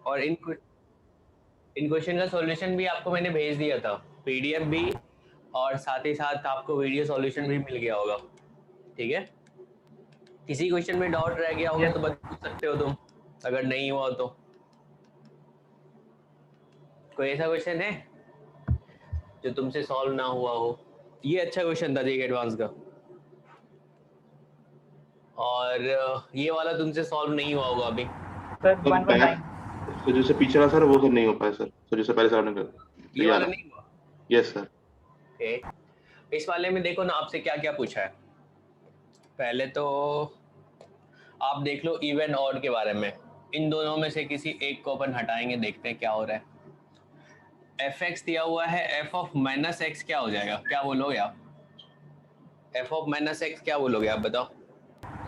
और इन क्वेश्चन का सॉल्यूशन भी आपको मैंने भेज दिया था, पीडीएफ भी, और साथ ही साथ आपको वीडियो सॉल्यूशन भी मिल गया होगा। ठीक है, किसी क्वेश्चन में डाउट रह गया होगा Yes, तो sir. पूछ सकते हो तुम, अगर नहीं हुआ तो। कोई ऐसा क्वेश्चन है जो तुमसे सॉल्व ना हुआ हो? ये अच्छा क्वेश्चन था जी एडवांस का, और ये वाला तुमसे सॉल्व नहीं हुआ होगा अभी। Sir, तो 119. तो जैसे पीछे वाला सर वो सर नहीं हो पाया सर, तो जैसे पहले सर ने कर ये ये वाला वाला। नहीं हुआ। Yes sir. ओके, इस वाले में देखो ना आपसे क्या क्या पूछा है। पहले तो आप देख लो इवन ऑड के बारे में। इन दोनों में से किसी एक को अपन हटाएंगे, देखते हैं क्या हो रहा है। एफ एक्स दिया हुआ है, एफ ऑफ माइनस एक्स क्या हो जाएगा, क्या बोलोगे आप? एफ ऑफ माइनस एक्स क्या बोलोगे आप, बताओ।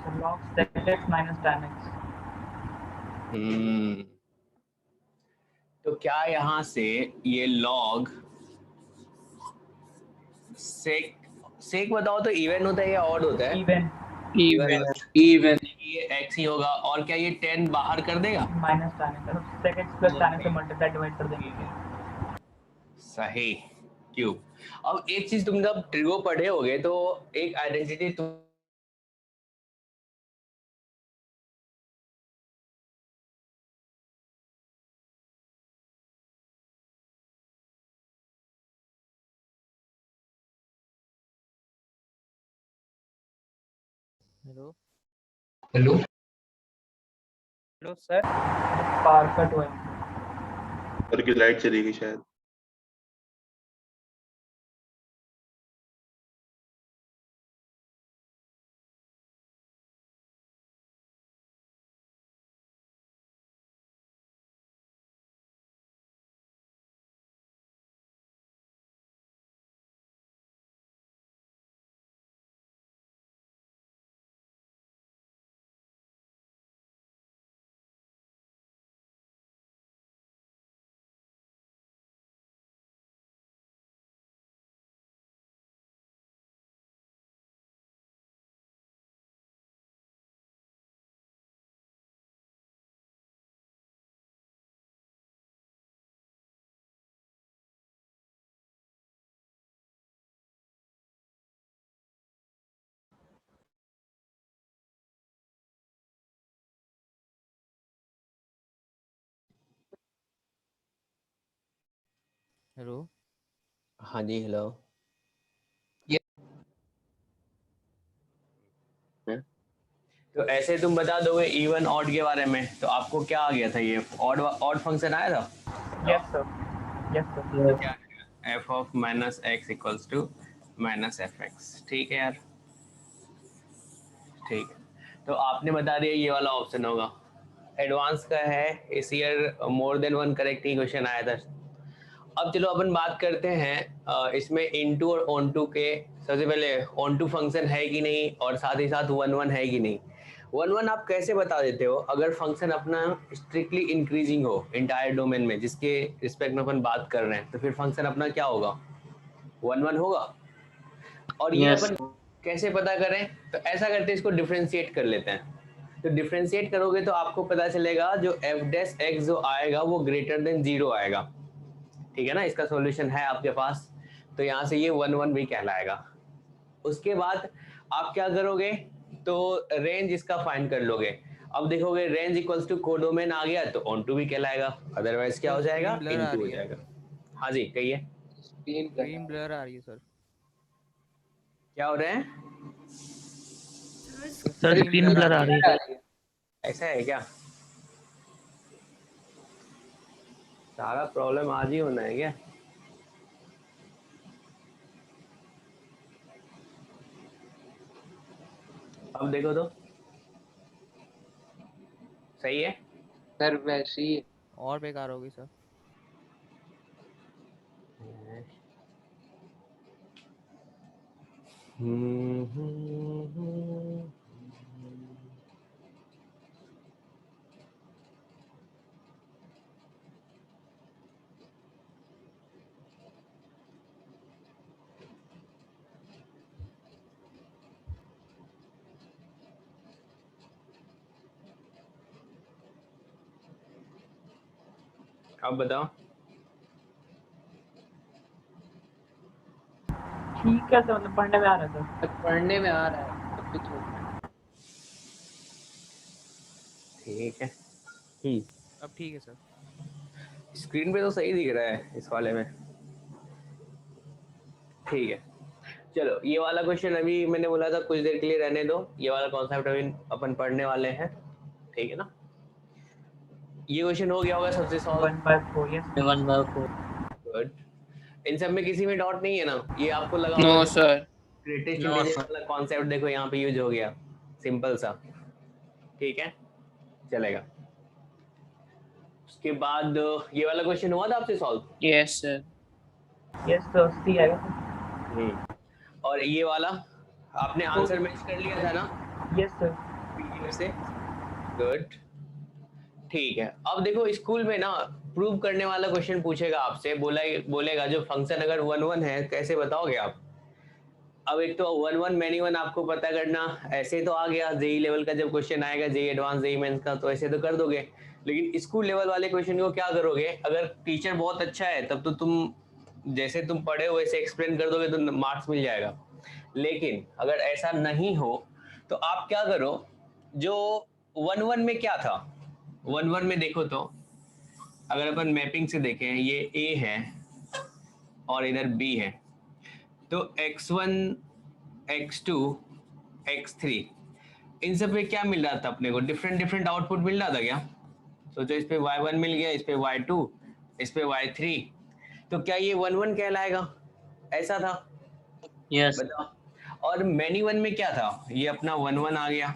So log sec x minus tan x. तो क्या यहाँ से ये लॉग सेक सेक बताओ तो इवन होता है या ऑड होता है? Even. इवन ये एक्स ही होगा, और क्या ये 10 बाहर कर देगा? Minus tan x. तो sec x plus tan x से मल्टीप्लाई डिवाइड कर देंगे। सही, क्यूब। अब एक चीज तुम जब ट्रिगो पढ़े होगे तो एक आइडेंटिटी तुम hello hello hello sir. Power cut हुआ है। सर की लाइट चली गई शायद। हेलो हाँ जी, हेलो। तो ऐसे तुम बता दोगे इवन ऑड के बारे में, तो आपको क्या आ गया था? ये ऑड ऑड फंक्शन आया था। Yes, sir. Yes, sir. तो क्या f of minus x equals to minus f x. ठीक है यार, ठीक है। तो आपने बता दिया ये वाला ऑप्शन होगा। एडवांस का है, इस year more than one correct ही क्वेश्चन आया था। अब चलो अपन बात करते हैं इसमें इनटू और ऑन टू के। सबसे पहले ऑन टू फंक्शन है कि नहीं, और साथ ही साथ वन वन है कि नहीं। वन वन आप कैसे बता देते हो? अगर फंक्शन अपना स्ट्रिक्टली इंक्रीजिंग हो इंटायर डोमेन में जिसके रिस्पेक्ट में अपन बात कर रहे हैं, तो फिर फंक्शन अपना क्या होगा? वन वन होगा। और ये यस अपन कैसे पता करें? तो ऐसा करते हैं, इसको डिफ्रेंशिएट कर लेते हैं। तो डिफ्रेंशिएट करोगे तो आपको पता चलेगा जो एफ डैश एक्स जो आएगा वो ग्रेटर देन जीरो आएगा। ठीक है ना, इसका सॉल्यूशन है आपके पास। तो यहाँ से ये वन वन भी कहलाएगा। उसके बाद आप क्या करोगे? तो रेंज इसका फाइंड कर लोगे। अब देखोगे रेंज इक्वल्स टू कोडोमेन आ गया तो ऑन टू भी कहलाएगा, अदरवाइज क्या हो जाएगा? स्क्रीन ब्लर आ इनटू हो रही है। जाएगा। हाँ जी, कहिए स्क्रीन ब्लर आ रही है सर। क्या हो रहा है? Sir, screen blur आ रही है। ऐसा है क्या? सारा प्रॉब्लम आज ही होना है क्या? अब देखो तो सही है। सर वैसे ही और बेकार होगी सर। अब बताओ। ठीक है सर, मतलब पढ़ने में आ रहा है सर। पढ़ने में आ रहा है तब भी तो। ठीक है। अब ठीक है सर। स्क्रीन पे तो सही दिख रहा है इस वाले में। ठीक है, चलो ये वाला क्वेश्चन अभी मैंने बोला था कुछ देर के लिए रहने दो, ये वाला कॉन्सेप्ट अभी अपन पढ़ने वाले हैं, ठीक है ना। ये क्वेश्चन हो गया होगा सबसे सॉल्व। 1/4 yes 1/4। गुड। इन सब में किसी में डाउट नहीं है ना, ये आपको लगा नो होगा sir. Greatest no integer sir. वाला कॉन्सेप्ट देखो यहाँ पे यूज हो गया, सिंपल सा, ठीक है, चलेगा। उसके बाद ये वाला क्वेश्चन हुआ था आपसे solve. Yes sir. yes sir, C आएगा सर। और ये वाला आपने आंसर मैच कर लिया था ना yes सर। पीडीएफ से। गुड, ठीक है। अब देखो स्कूल में ना प्रूव करने वाला क्वेश्चन पूछेगा आपसे, बोलेगा जो फंक्शन अगर 1 1 है कैसे बताओगे आप। अब एक तो 1 1 मैनी 1 आपको पता करना ऐसे तो आ गया, जेई लेवल का जब क्वेश्चन आएगा, जेई एडवांस जेई मेंस का, तो ऐसे तो कर दोगे। लेकिन स्कूल लेवल वाले क्वेश्चन को क्या करोगे, अगर टीचर बहुत अच्छा है तब तो तुम जैसे तुम पढ़े हो वैसे एक्सप्लेन कर दोगे तो मार्क्स मिल जाएगा। लेकिन अगर ऐसा नहीं हो तो आप क्या करो, जो 1 1 में क्या था, 1 1 में देखो तो अगर अपन मैपिंग से देखें, ये A है और इधर B है, तो x1 x2 x3 इन सब पे क्या मिल रहा था अपने को, डिफरेंट डिफरेंट आउटपुट मिल रहा था क्या। सोचो इस पे y1 मिल गया, इस पे y2, इस पे y3, तो क्या ये 1 1 कहलाएगा, ऐसा था। यस। बताओ। और मैनी 1 में क्या था, ये अपना 1 1 आ गया।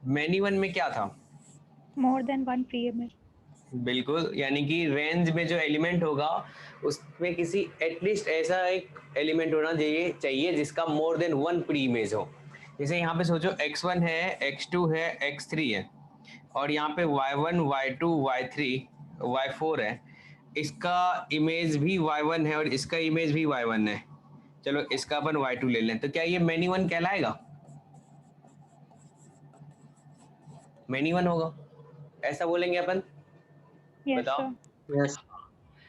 मैनी 1 में क्या था, more than one pre-image. बिल्कुल, यानी कि रेंज में जो एलिमेंट होगा उसमें किसी एटलीस्ट ऐसा एक एलिमेंट होना चाहिए जिसका मोर देन वन प्री इमेज हो। जैसे यहाँ पे सोचो x1 है, x2 है, x3 है, और यहाँ पे y1 y2 y3 y4 है, इसका इमेज भी y1 है और इसका इमेज भी y1 है, चलो इसका अपन y2 ले लें, तो क्या ये मैनी 1 कहलाएगा, मैनी 1 होगा, ऐसा बोलेंगे अपन। Yes, बताओ। sir. यस।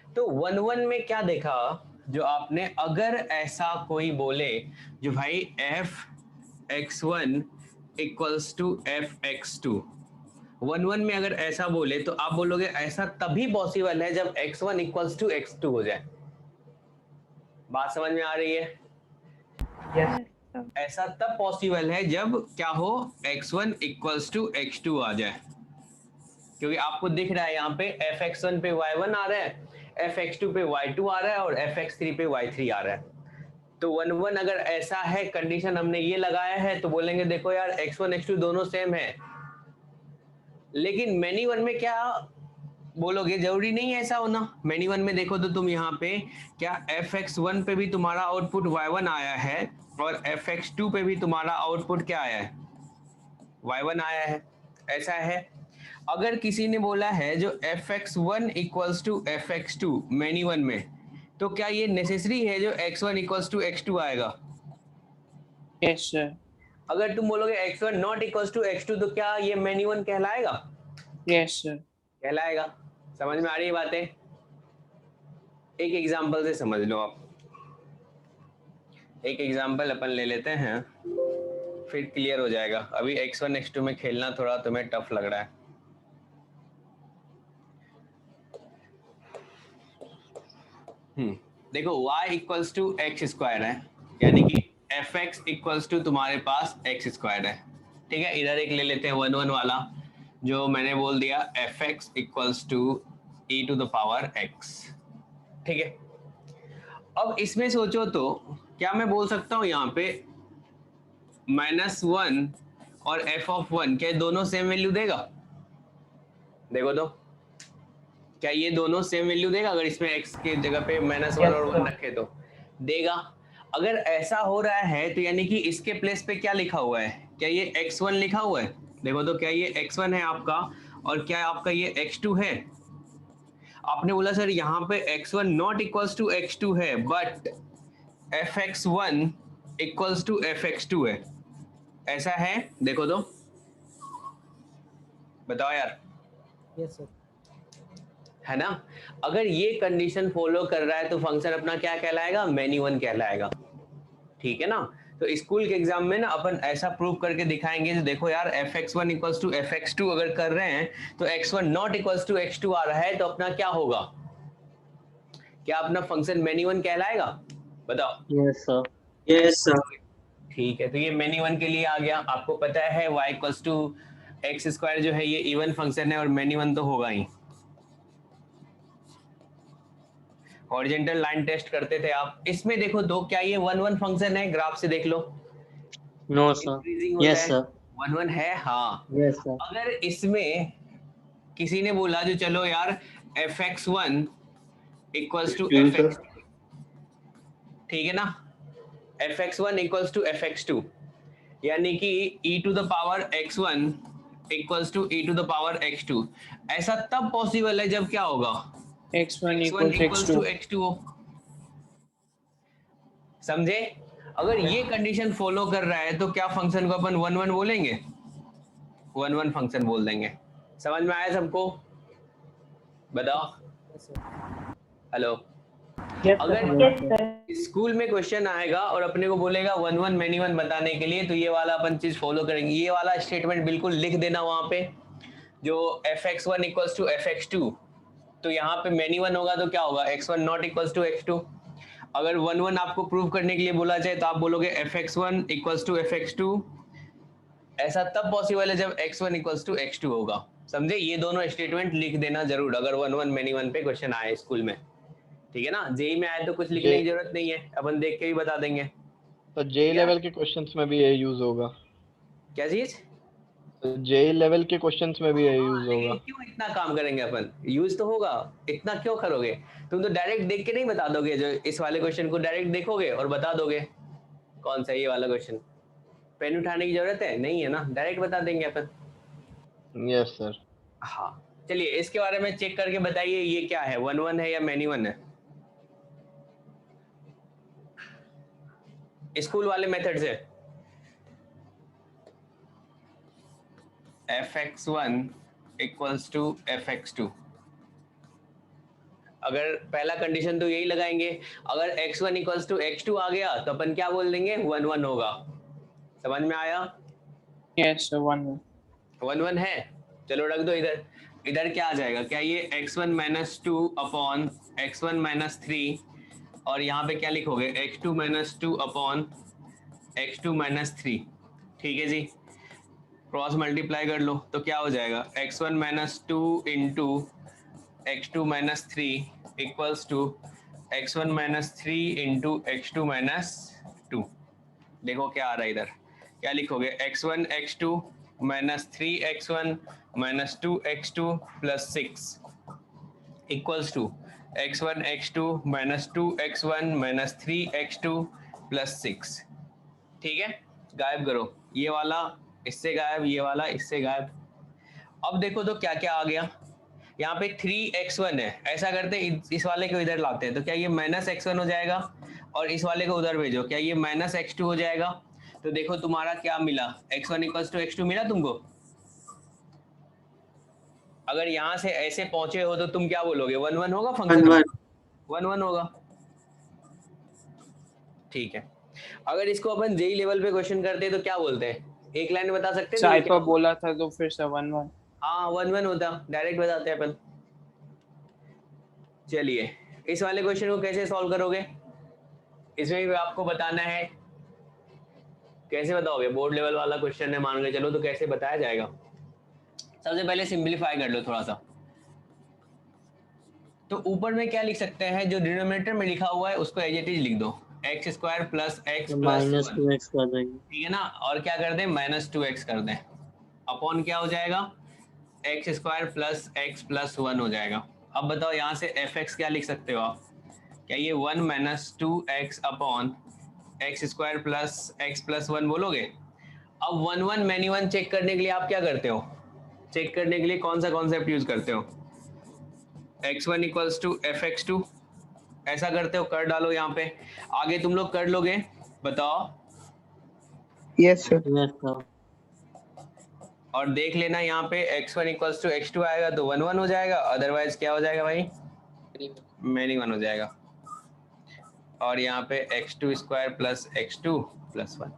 तो 1 1 में क्या देखा जो आपने, अगर ऐसा कोई बोले जो भाई f(x1) इक्वल्स टू f(x2), 1 1 में अगर ऐसा बोले तो आप बोलोगे ऐसा तभी पॉसिबल है जब x1 इक्वल्स टू x2 हो जाए। बात समझ में आ रही है। yes Yes, sir. ऐसा तब पॉसिबल है जब क्या हो, x1 इक्वल्स टू x2 आ जाए, क्योंकि आपको दिख रहा है यहाँ पे fx1 पे y1 आ रहा है, fx2 पे y2 आ रहा है और fx3 पे y3 आ रहा है। तो 1 1 अगर ऐसा है, कंडीशन हमने ये लगाया है, तो बोलेंगे देखो यार x1 x2 दोनों सेम है। लेकिन मैनी 1 में क्या बोलोगे, जरूरी नहीं है ऐसा होना। मैनी 1 में देखो तो तुम यहाँ पे क्या fx1 पे भी तुम्हारा आउटपुट y1 आया है और fx2 पे भी तुम्हारा आउटपुट क्या आया है, y1 आया है, ऐसा है। अगर किसी ने बोला है जो fx1 equals to fx2 many 1 में, तो क्या ये नेसेसरी है जो x1 इक्वल्स टू x2 आएगा। Yes sir. अगर तुम बोलोगे x1 not equals to x2 तो क्या ये मैनी 1 कहलाएगा, यस सर। कहलाएगा। समझ में आ रही है बातें। एक एग्जांपल से समझ लो आप, एक एग्जांपल अपन ले लेते हैं फिर क्लियर हो जाएगा। अभी x1 x2 में खेलना थोड़ा तुम्हें टफ लग रहा है। देखो y equals to x square है, यानी कि fx इक्वल्स टू तुम्हारे पास एक्स स्क्वायर है, ठीक है। इधर एक ले लेते हैं 1 1 वाला, जो मैंने बोल दिया fx equals to e to the power x, ठीक है। अब इसमें सोचो तो क्या मैं बोल सकता हूँ यहाँ पे -1 और f(1) क्या दोनों सेम वैल्यू देगा, देखो तो क्या ये दोनों सेम वैल्यू देगा, अगर इसमें x के जगह पे -1 और 1 रखे तो देगा। अगर ऐसा हो रहा है तो यानी कि इसके प्लेस पे क्या लिखा हुआ है, क्या ये x1 लिखा हुआ है, देखो तो क्या ये x1 है आपका और क्या आपका ये x2 है। आपने बोला सर यहाँ पे x1 not equals to x2 है but fx1 equals to fx2 है, ऐसा है, देखो तो बताओ यार। Yes sir. है ना। अगर ये कंडीशन फॉलो कर रहा है तो फंक्शन अपना क्या कहलाएगा, मेनी वन कहलाएगा, ठीक है ना। तो स्कूल के एग्जाम में ना अपन ऐसा प्रूव करके दिखाएंगे, जो देखो यार fx1 इक्वल्स टू fx2 अगर कर रहे हैं तो x1 not equals to x2 आ रहा है, तो अपना क्या होगा, क्या अपना फंक्शन मेनी वन कहलाएगा, बताओ। Yes, sir. Yes, sir. ठीक है, तो ये मेनी वन के लिए आ गया। आपको पता है y equals to x square जो है ये इवन फंक्शन है और मेनी वन तो होगा ही। हॉरिजॉन्टल लाइन टेस्ट करते थे आप, इसमें देखो दो, क्या ये वन वन फंक्शन है, ग्राफ से देख लो। No, sir. Yes, sir. One one है, हाँ। Yes, sir. अगर इसमें किसी ने बोला जो चलो यार fx1 इक्वल्स टू जी, सर। fx, ठीक है ना, fx1 इक्वल्स टू fx2, यानी कि e to the power x1 equals to e to the power x2, ऐसा तब पॉसिबल है जब क्या होगा, X1 x1 equals equals to X2. x2 हो, समझे। अगर ये कंडीशन फॉलो कर रहा है तो क्या फंक्शन को अपन वन वन बोलेंगे, वन वन फंक्शन बोल देंगे। समझ में आया सबको, बताओ। हेलो, Yes, अगर sir. Yes, sir. स्कूल में क्वेश्चन आएगा और अपने को बोलेगा वन वन मेनी वन बताने के लिए, तो ये वाला अपन चीज फॉलो करेंगे, ये वाला स्टेटमेंट बिल्कुल लिख देना वहां पे, जो fx1 इक्वल्स टू fx2, तो यहाँ पे मेनी वन होगा तो क्या होगा, x1 not equals to x2। अगर वन वन आपको प्रूव करने के लिए बोला जाए तो आप बोलोगे fx1 इक्वल्स टू fx2, ऐसा तब पॉसिबल है जब x1 इक्वल्स टू x2 होगा, समझे। ये दोनों स्टेटमेंट लिख देना जरूर अगर वन वन मेनी वन पे क्वेश्चन आए स्कूल में, ठीक है ना। जेई में आए तो कुछ लिखने की जरूरत नहीं है, अपन देख के ही बता देंगे। तो जेई लेवल के क्वेश्चंस में भी ये यूज होगा, क्या चीज, तो जेई लेवल के क्वेश्चंस में भी ये यूज लेकिन होगा। क्यों इतना काम करेंगे अपन, यूज तो होगा, इतना क्यों करोगे, तुम तो डायरेक्ट देख के नहीं बता दोगे, जो इस वाले क्वेश्चन को डायरेक्ट देखोगे और बता दोगे कौन सा ये वाला क्वेश्चन, पेन उठाने की जरूरत है नहीं है ना, डायरेक्ट बता देंगे अपन। Yes sir. हाँ चलिए, इसके बारे में चेक करके बताइए ये क्या है, वन वन है या मेनी वन है, स्कूल वाले मेथड से। fx1 इक्वल्स टू fx2, अगर पहला कंडीशन तो यही लगाएंगे, अगर x1 इक्वल्स टू x2 आ गया तो अपन क्या बोल देंगे, वन वन होगा। समझ में आया, Yes, sir. 1. वन वन है, चलो रख दो इधर। इधर क्या आ जाएगा, क्या ये x1 minus two upon x1 minus three, और यहाँ पे क्या लिखोगे, x2 minus two upon x2 minus three, ठीक है जी। क्रॉस मल्टीप्लाई कर लो तो क्या हो जाएगा, x1 minus two into x2 minus three equals to x1 minus three into x2 minus two. देखो क्या आ रहा है इधर, क्या लिखोगे, x1 x2 minus three x1 minus two x2 plus six equals to x1 x2 minus two x1 minus three x2 plus six, ठीक है। गायब करो ये वाला, इससे गायब, ये वाला इससे गायब। अब देखो तो क्या क्या आ गया, यहाँ पे 3x1 है, ऐसा करते इस वाले को इधर लाते हैं, तो क्या ये माइनस x1 हो जाएगा, और इस वाले को उधर भेजो, क्या ये माइनस x2 हो जाएगा। तो देखो तुम्हारा क्या मिला, x1 इक्वल्स टू x2 मिला तुमको। अगर यहाँ से ऐसे पहुंचे हो तो तुम क्या बोलोगे, वन वन होगा फंक्शन, वन वन होगा, ठीक है। अगर इसको अपन जेई लेवल पे क्वेश्चन करते हैं तो क्या बोलते हैं, एक लाइन में बता सकते हैं चाय पर बोला था तो फिर से 1. हाँ वन वन होता, डायरेक्ट बताते हैं अपन। चलिए इस वाले क्वेश्चन को कैसे सॉल्व करोगे, इसमें भी आपको बताना है, कैसे बताओगे, बोर्ड लेवल वाला क्वेश्चन है मान के चलो, तो कैसे बताया जाएगा। सबसे पहले सिंपलीफाई कर लो थोड़ा सा, तो ऊपर में क्या लिख सकते हैं, जो डिनोमिनेटर में लिखा हुआ है उसको एज इट इज लिख दो, x square plus x minus plus 2x कर देंगे, ठीक है ना, और क्या कर दें, माइनस 2x कर दें, अपॉन क्या हो जाएगा, x square plus x plus one हो जाएगा। अब बताओ यहाँ से fx क्या लिख सकते हो आप, क्या ये 1 minus two x upon x square plus x plus one बोलोगे। अब one one many one check करने के लिए आप क्या करते हो, चेक करने के लिए कौन सा कॉन्सेप्ट यूज करते हो, x1 इक्वल्स टू fx2, ऐसा करते हो, कर डालो यहाँ पे, आगे तुम लोग कर लोगे, बताओ। Yes, sir. yes sir, और देख लेना यहाँ पे x1 इक्वल्स टू x2 आएगा तो 1 1 हो जाएगा, अदरवाइज क्या हो जाएगा भाई, मैनी 1 हो जाएगा। और यहाँ पे x2 square plus x2 plus 1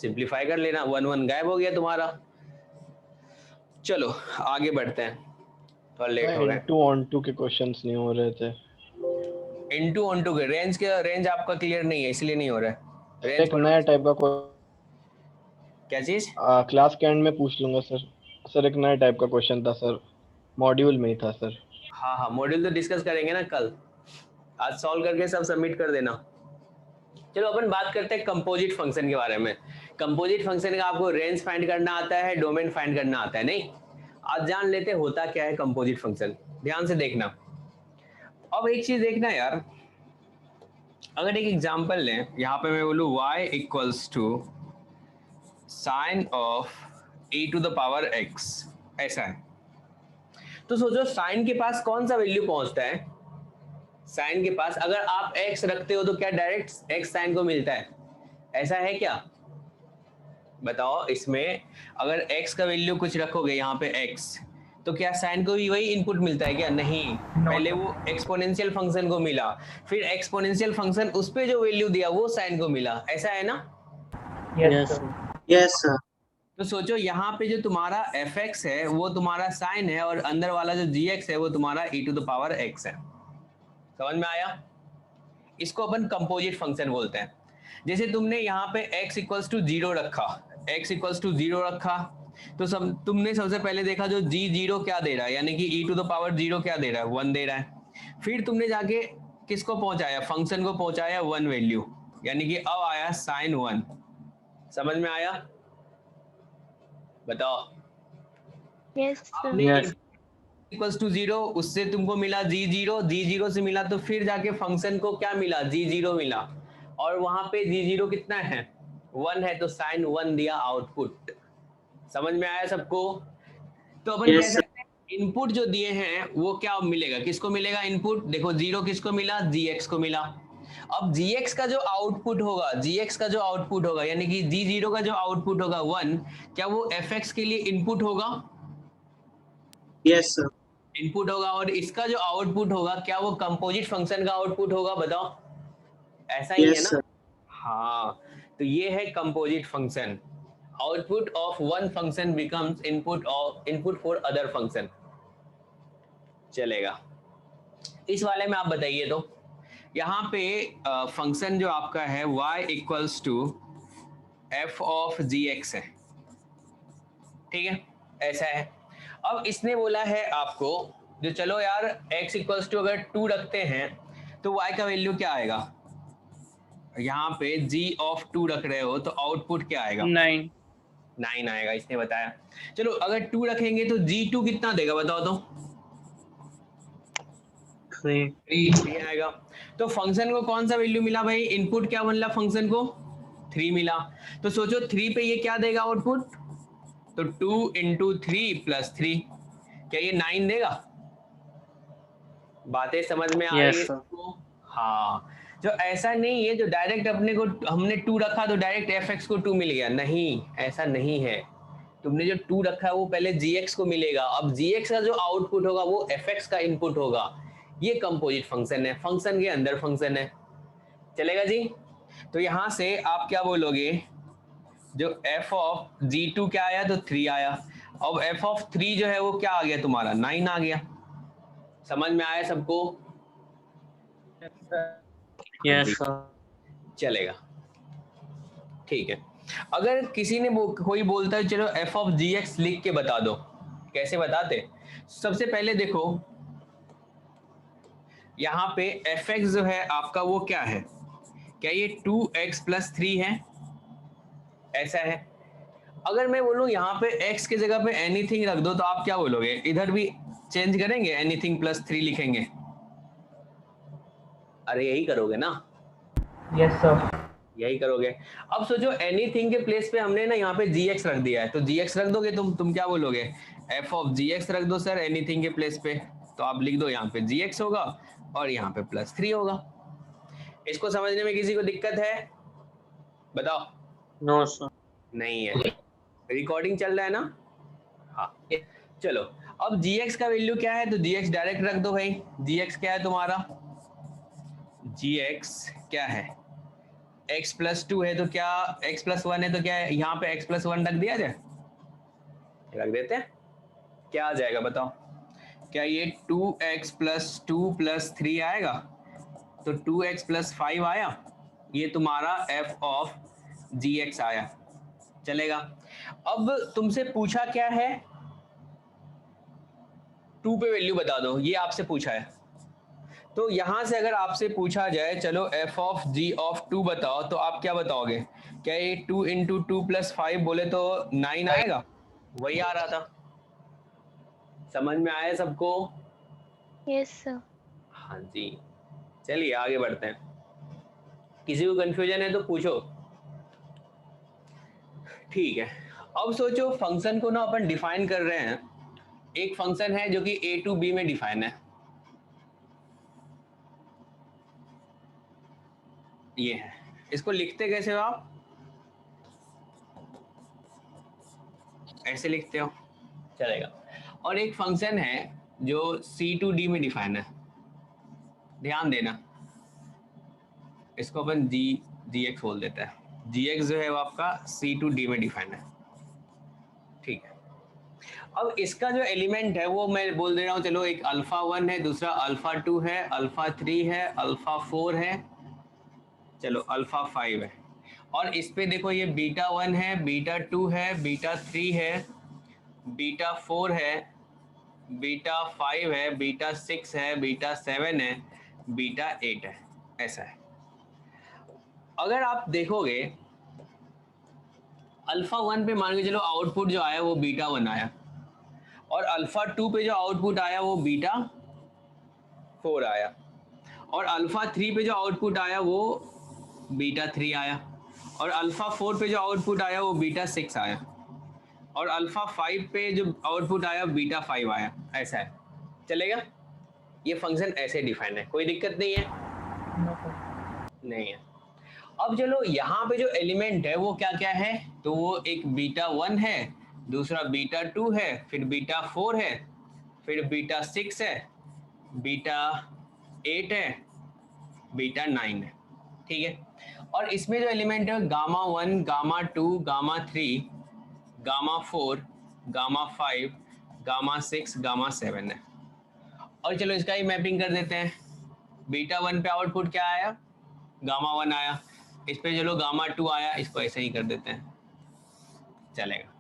simplify कर लेना, 1 1 गायब हो गया तुम्हारा। चलो आगे बढ़ते हैं, थोड़ा लेट हो गए। इनटू ऑन टू के क्वेश्चंस नहीं हो रहे थे। इनटू ऑन टू के रेंज आपका क्लियर नहीं है इसलिए नहीं हो रहा है। एक नया टाइप का क्या चीज? क्लास के एंड में पूछ लूंगा सर। सर एक नया टाइप का क्वेश्चन था सर, मॉड्यूल में ही था सर। हाँ हाँ, मॉड्यूल तो डिस्कस करेंगे ना कल, आज सॉल्व करके सब सबमिट कर देना। चलो अपन बात करते हैं कंपोजिट फंक्शन के बारे में। कंपोजिट फंक्शन का आपको रेंज फाइंड करना आता है, डोमेन फाइंड करना आता है, नहीं? आज जान लेते हैं होता क्या है कंपोजिट फंक्शन, ध्यान से देखना। अब एक चीज देखना यार, अगर एक एग्जांपल लें, यहाँ पे मैं बोलूँ y equals to sine of e to the power x, ऐसा है तो सोचो साइन के पास कौन सा वैल्यू पहुंचता है। साइन के पास अगर आप x रखते हो तो क्या डायरेक्ट x साइन को मिलता है, ऐसा है क्या? बताओ, इसमें अगर x का वैल्यू कुछ रखोगे यहाँ पे x, तो क्या साइन को भी वही इनपुट मिलता है क्या? नहीं, पहले वो एक्सपोनेंशियल फंक्शन को मिला, फिर एक्सपोनेंशियल फंक्शन उस पे जो वैल्यू दिया वो साइन को मिला, ऐसा है ना? Yes sir. तो सोचो यहाँ पे जो तुम्हारा fx है वो तुम्हारा साइन है, और अंदर वाला जो gx है वो तुम्हारा e to the power x है। समझ में आया? इसको अपन कंपोजिट फंक्शन बोलते हैं। जैसे तुमने यहाँ पे x इक्वल्स टू 0 रखा, x इक्वल्स टू 0 रखा, तो तुमने सबसे पहले देखा जो g0 क्या दे रहा है, यानी कि e टू द पावर 0 क्या दे रहा है, 1 दे रहा है। फिर तुमने जाके किसको पहुंचाया, फंक्शन को पहुंचाया 1 वैल्यू, यानी कि अब आया साइन 1। समझ में आया? बताओ। Yes, sir. Yes. Equals to 0, उससे तुमको मिला g0, g0 से मिला तो फिर जाके फंक्शन को क्या मिला, g0 मिला, और वहां पे g0 कितना है, 1 है, तो साइन 1 दिया आउटपुट। समझ में आया सबको? तो अपन कह सकते हैं इनपुट जो दिए हैं वो क्या मिलेगा, किसको मिलेगा इनपुट? देखो 0 किसको मिला, gx को मिला। अब gx का जो आउटपुट होगा, gx का जो आउटपुट होगा, यानी कि g0 का जो आउटपुट होगा 1, क्या वो fx के लिए इनपुट होगा? Yes sir. इनपुट होगा। और इसका जो आउटपुट होगा क्या वो कंपोजिट फंक्शन का आउटपुट होगा? बताओ, ऐसा ही है ना? हाँ, तो ये है composite function. Output of one function becomes input for other function. चलेगा। इस वाले में आप बताइए, तो यहाँ पे फंक्शन जो आपका है y equals to f of gx है, ठीक है, ऐसा है। अब इसने बोला है आपको जो, चलो यार x इक्वल्स टू अगर 2 रखते हैं तो y का वैल्यू क्या आएगा? यहाँ पे g ऑफ 2 रख रहे हो तो आउटपुट क्या आएगा? 9 आएगा, इसने बताया। चलो अगर 2 रखेंगे तो g2 कितना देगा बताओ तो? 3 आएगा। तो फंक्शन को कौन सा वैल्यू मिला भाई? इनपुट क्या मिला फंक्शन को? 3 मिला। तो सोचो 3 पे ये क्या देगा आउटपुट? तो 2 इंटू 3 प्लस 3, क्या ये 9 देगा? बातें समझ में आ रही है सबको? हाँ, जो ऐसा नहीं है जो डायरेक्ट अपने को हमने 2 रखा तो डायरेक्ट fx को 2 मिल गया, नहीं, ऐसा नहीं है। तुमने जो 2 रखा है वो पहले gx को मिलेगा, अब gx का जो आउटपुट होगा वो fx का इनपुट होगा। ये कंपोजिट फंक्शन है, फंक्शन के अंदर फंक्शन है। चलेगा जी? तो यहां से आप क्या बोलोगे, जो f ऑफ g2 क्या आया? तो 3 आया। अब f ऑफ 3 जो है वो क्या आ गया तुम्हारा? 9 आ गया। समझ में आया सबको? Yes sir. चलेगा, ठीक है। अगर किसी ने कोई बोलता है चलो f ऑफ gx लिख के बता दो, कैसे बताते? सबसे पहले देखो यहाँ पे fx जो है आपका वो क्या है, क्या ये 2x प्लस 3 है? ऐसा है। अगर मैं बोलूं यहाँ पे x की जगह पे एनीथिंग रख दो तो आप क्या बोलोगे? इधर भी चेंज करेंगे, एनीथिंग प्लस 3 लिखेंगे? अरे यही करोगे ना? Yes sir. यही करोगे। अब सोचो एनीथिंग के प्लेस पे हमने ना यहाँ पे gx रख दिया है, तो gx रख दोगे तुम क्या बोलोगे? f ऑफ gx रख दो सर एनीथिंग के प्लेस पे, तो आप लिख दो यहाँ पे gx होगा और यहाँ पे प्लस 3 होगा। इसको समझने में किसी को दिक्कत है? बताओ। No sir. नहीं है। रिकॉर्डिंग चल रहा है ना? चलो अब gx का वैल्यू क्या है, तो gx डायरेक्ट रख दो भाई। gx क्या है तुम्हारा, gx क्या है, x प्लस 2 है तो क्या x प्लस 1 है तो क्या है, यहाँ पे x प्लस 1 रख दिया जाए, रख देते हैं, क्या आ जाएगा बताओ, क्या ये 2x प्लस 2 प्लस 3 आएगा, तो 2x प्लस 5 आया, ये तुम्हारा f ऑफ gx आया, चलेगा। अब तुमसे पूछा क्या है, 2 पे वैल्यू बता दो, ये आपसे पूछा है। तो यहां से अगर आपसे पूछा जाए चलो f ऑफ g ऑफ 2 बताओ, तो आप क्या बताओगे, क्या ये 2 इंटू 2 प्लस 5 बोले तो 9 आएगा, वही आ रहा था। समझ में आया सबको? Yes sir. हाँ जी, चलिए आगे बढ़ते हैं। किसी को कंफ्यूजन है तो पूछो। ठीक है, अब सोचो फंक्शन को ना अपन डिफाइन कर रहे हैं, एक फंक्शन है जो कि a टू b में डिफाइन है, ये है, इसको लिखते कैसे हो आप, ऐसे लिखते हो, चलेगा। और एक फंक्शन है जो c टू d में डिफाइन है, ध्यान देना, इसको अपन gx बोल देते हैं, gx जो है वो आपका c टू d में डिफाइन है, ठीक है। अब इसका जो एलिमेंट है वो मैं बोल दे रहा हूँ, चलो एक अल्फा 1 है, दूसरा अल्फा 2 है, अल्फा 3 है, अल्फा 4 है, चलो अल्फा 5 है, और इस पे देखो ये बीटा 1 है, बीटा 2 है, बीटा 3 है, बीटा 4 है, बीटा 5 है, बीटा 6 है, बीटा 7 है, बीटा 8 है, ऐसा है। अगर आप देखोगे अल्फा 1 पे मान के चलो आउटपुट जो आया वो बीटा 1 आया, और अल्फा 2 पे जो आउटपुट आया वो बीटा 4 आया, और अल्फा 3 पे जो आउटपुट आया वो बीटा 3 आया, और अल्फा 4 पे जो आउटपुट आया वो बीटा 6 आया, और अल्फा 5 पे जो आउटपुट आया बीटा 5 आया, ऐसा है, चलेगा। ये फंक्शन ऐसे डिफाइन है, कोई दिक्कत नहीं है? No sir. नहीं है। अब चलो यहाँ पे जो एलिमेंट है वो क्या क्या है, तो वो एक बीटा 1 है, दूसरा बीटा 2 है, फिर बीटा 4 है, फिर बीटा 6 है, बीटा 8 है, बीटा 9 है, ठीक है। और इसमें जो एलिमेंट है gamma 1, gamma 2, gamma 3, gamma 4, gamma 5, gamma 6, gamma 7 है। और चलो इसका ही मैपिंग कर देते हैं, बीटा 1 पे आउटपुट क्या आया, गामा 1 आया, इस पे चलो गामा 2 आया, इसको ऐसे ही कर देते हैं, चलेगा,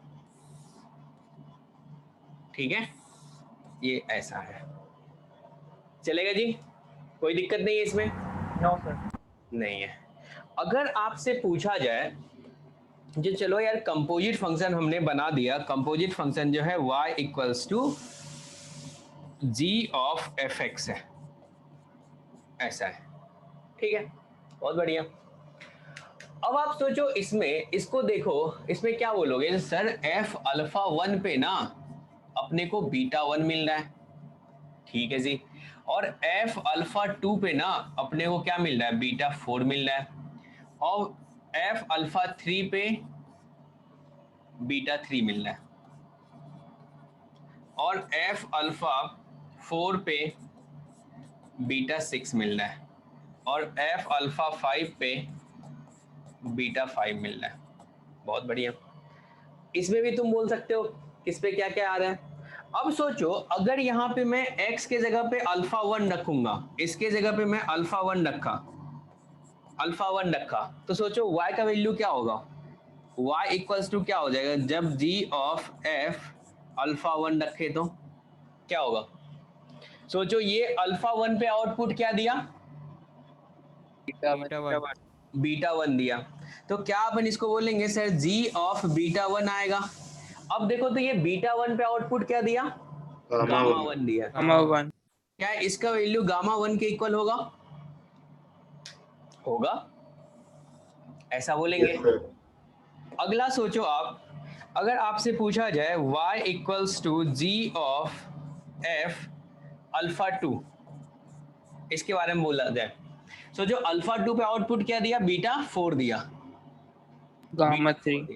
ठीक है, ये ऐसा है, चलेगा जी, कोई दिक्कत नहीं है इसमें? No sir. नहीं है। अगर आपसे पूछा जाए जो चलो यार कंपोजिट फंक्शन हमने बना दिया, कंपोजिट फंक्शन जो है y equals to g of fx है, ऐसा है, ठीक है, बहुत बढ़िया। अब आप सोचो इसमें, इसको देखो, इसमें क्या बोलोगे सर, f अल्फा 1 पे ना अपने को बीटा 1 मिल रहा है, ठीक है जी, और f अल्फा 2 पे ना अपने को क्या मिल रहा है, बीटा 4 मिल रहा है, और f अल्फा 3 पे बीटा 3 मिल रहा है, और f अल्फा 4 पे बीटा 6 मिल रहा है, और f अल्फा 5 पे बीटा 5 मिल रहा है, बहुत बढ़िया। इसमें भी तुम बोल सकते हो किस पे क्या क्या आ रहा है। अब सोचो अगर यहाँ पे मैं x के जगह पे अल्फा 1 रखूंगा, इसके जगह पे मैं अल्फा 1 रखा, अल्फा 1 रखा, तो सोचो y का वैल्यू क्या होगा, y इक्वल्स टू क्या हो जाएगा, जब g ऑफ f अल्फा 1 रखे तो क्या होगा, सोचो ये अल्फा 1 पे आउटपुट क्या दिया, बीटा 1 दिया, तो क्या अपन इसको बोलेंगे सर g ऑफ बीटा 1 आएगा। अब देखो तो ये बीटा 1 पे आउटपुट क्या दिया, गामा 1 दिया, गामा 1 क्या इसका वैल्यू गामा 1 के इक्वल होगा, होगा, ऐसा बोलेंगे। अगला सोचो आप, अगर आपसे पूछा जाए y equals to g of f alpha 2, इसके बारे में बोला जाए, सोचो अल्फा 2 पे आउटपुट क्या दिया, बीटा 4 दिया, गामा 3,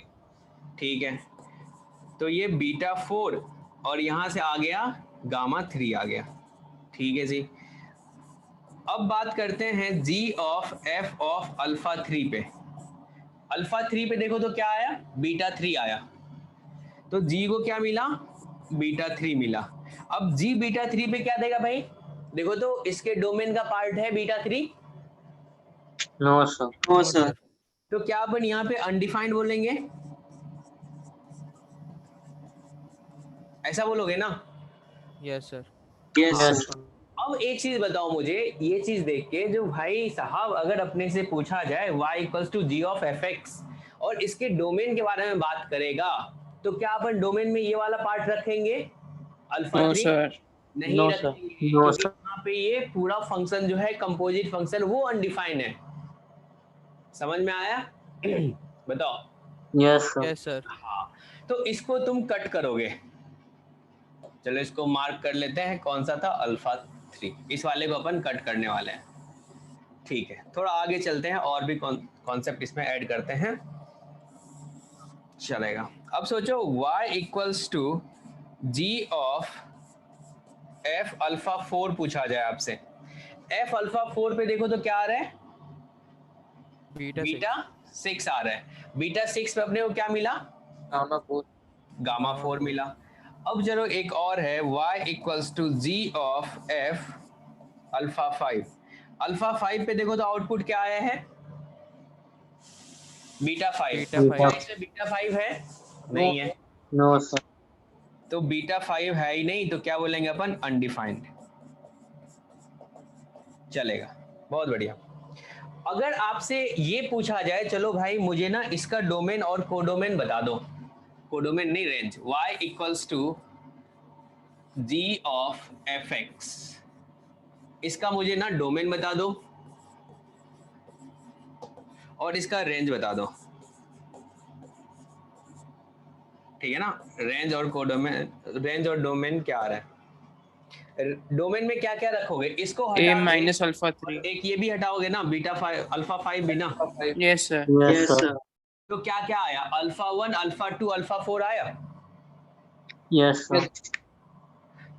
ठीक है, तो ये बीटा 4 और यहां से आ गया गामा 3 आ गया। ठीक है जी। अब बात करते हैं g of f of alpha 3 पे। अल्फा 3 पे देखो तो क्या आया, बीटा 3 आया, तो g को क्या मिला, बीटा 3 मिला। अब g बीटा 3 पे क्या देगा भाई, देखो तो इसके डोमेन का पार्ट है beta 3, No, sir. No sir. तो क्या अपन यहाँ पे अनडिफाइंड बोलेंगे, ऐसा बोलोगे ना। Yes sir. Yes, sir. अब एक चीज बताओ मुझे, ये चीज देख के जो भाई साहब अगर अपने से पूछा जाए y equals to g of f x और इसके डोमेन के बारे में बात करेगा, तो क्या अपन डोमेन में ये वाला पार्ट रखेंगे अल्फा 3? नहीं No, रखेंगे, No, क्योंकि sir. यहाँ पे ये पूरा फंक्शन जो है कंपोजिट फंक्शन वो अनडिफाइंड है। समझ में आया? बताओ। Yes, sir. Yes sir. हाँ, तो इसको तुम कट करोगे, चलो इसको मार्क कर लेते हैं, कौन सा था, अल्फा 3, इस वाले को अपन कट करने वाले हैं। ठीक है, थोड़ा आगे चलते हैं और भी कॉन्सेप्ट इसमें ऐड करते हैं, चलेगा। अब सोचो y equals to g of f alpha 4 पूछा जाए आपसे, f अल्फा 4 पे देखो तो क्या आ रहा है, बीटा 6 आ रहा है। बीटा 6 पे अपने को क्या मिला, गामा 4 मिला। अब चलो एक और है, y equals to g of f alpha 5। Alpha 5 पे देखो तो आउटपुट क्या आया है, बीटा 5। बीटा 5। इसमें बीटा 5 है नहीं है, No, sir. तो बीटा 5 है ही नहीं, तो क्या बोलेंगे अपन, अनडिफाइंड। चलेगा, बहुत बढ़िया। अगर आपसे ये पूछा जाए, चलो भाई मुझे ना इसका डोमेन और कोडोमेन बता दो, कोडोमेन नहीं, range, y equals to g of f x, इसका मुझे ना डोमेन बता दो और इसका रेंज बता दो, ठीक है ना। रेंज और कोडोमेन, रेंज और डोमेन क्या आ रहा है, डोमेन में क्या क्या रखोगे, इसको ए हटाओगे, माइनस अल्फा 3। एक ये भी हटाओगे ना, बीटा 5 अल्फा 5 भी ना, यस सर। Yes, sir. तो क्या क्या आया, अल्फा 1 अल्फा 2 अल्फा 4 आया। Yes, sir.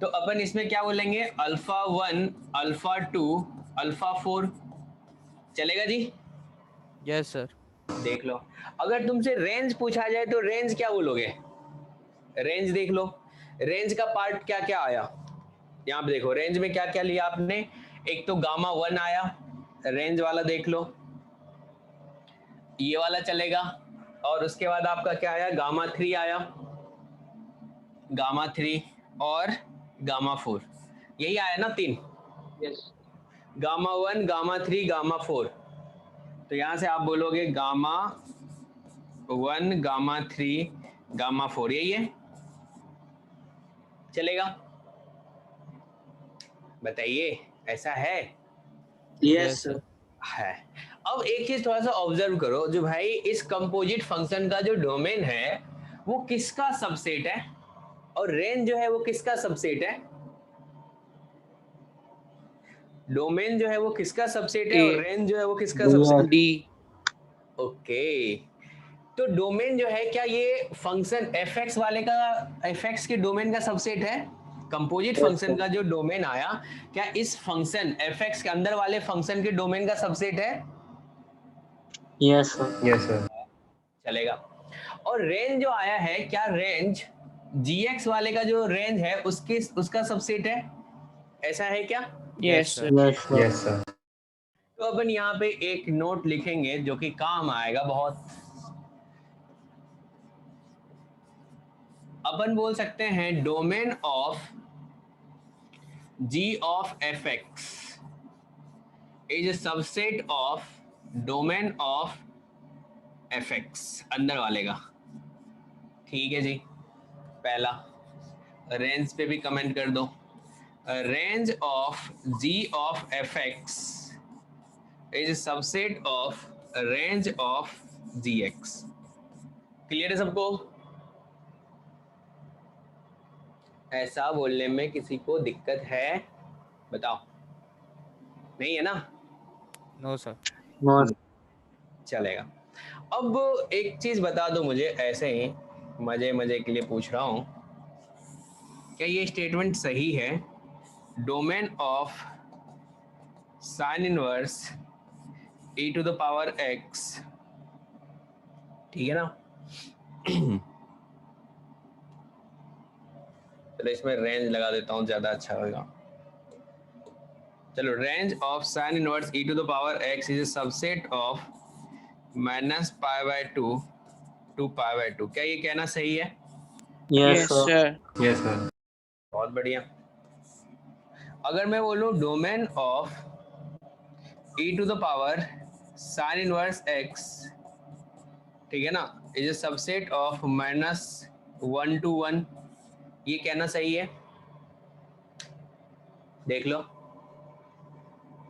तो अपन इसमें क्या बोलेंगे, अल्फा 1 अल्फा 2 अल्फा 4, चलेगा जी। Yes sir. देख लो, अगर तुमसे रेंज पूछा जाए तो रेंज क्या बोलोगे, रेंज देख लो, रेंज का पार्ट क्या क्या आया, यहाँ पे देखो रेंज में क्या क्या लिया आपने, एक तो गामा 1 आया, रेंज वाला देख लो, ये वाला चलेगा, और उसके बाद आपका क्या आया, गामा 3 आया, गामा 3 और गामा 4, यही आया ना 3, गामा 1 गामा 3 गामा 4, तो यहां से आप बोलोगे गामा 1 गामा 3 गामा 4, यही है, चलेगा। बताइए, ऐसा है? Yes, sir. है। अब एक चीज थोड़ा सा ऑब्जर्व करो, जो भाई इस कंपोजिट फंक्शन का जो डोमेन है वो किसका सबसेट है, और रेंज जो है वो किसका सबसेट है, डोमेन जो है वो किसका सबसेट है, और रेंज जो है वो किसका सबसेट है, डी। ओके। तो डोमेन जो है, क्या ये फंक्शन एफ एक्स वाले का, एफ एक्स के डोमेन का सबसेट है, कंपोजिट फंक्शन का जो डोमेन आया, क्या इस फंक्शन एफ एक्स के अंदर वाले फंक्शन के डोमेन का सबसेट है, Yes, sir. Yes, sir. चलेगा। और रेंज जो आया है, क्या रेंज जी एक्स वाले का जो रेंज है उसके उसका सबसेट है, ऐसा है क्या? Yes sir. Yes, sir. Yes, sir. तो अपन यहाँ पे एक नोट लिखेंगे जो कि काम आएगा बहुत, अपन बोल सकते हैं domain of g of f x is a subset of domain of f x, अंदर वाले का, ठीक है जी। पहला रेंज पे भी कमेंट कर दो, range of g of f x is a subset of range of g x. Clear है सबको? ऐसा बोलने में किसी को दिक्कत है, बताओ, नहीं है ना? No sir. No, चलेगा। अब एक चीज बता दो मुझे, ऐसे ही मजे मजे के लिए पूछ रहा हूं, क्या ये स्टेटमेंट सही है? Domain of sine inverse e to the power x, ठीक है ना? चलो इसमें रेंज लगा देता हूँ, ज्यादा अच्छा होगा। चलो, range of sine inverse e to the power x is a subset of minus pi by 2 to pi by 2। क्या ये कहना सही है? Yes, sir. sir. Yes sir. बहुत बढ़िया। अगर मैं बोलूं domain of e to the power sine inverse x, ठीक है ना, is a subset of minus 1 to 1, ये कहना सही है? देख लो।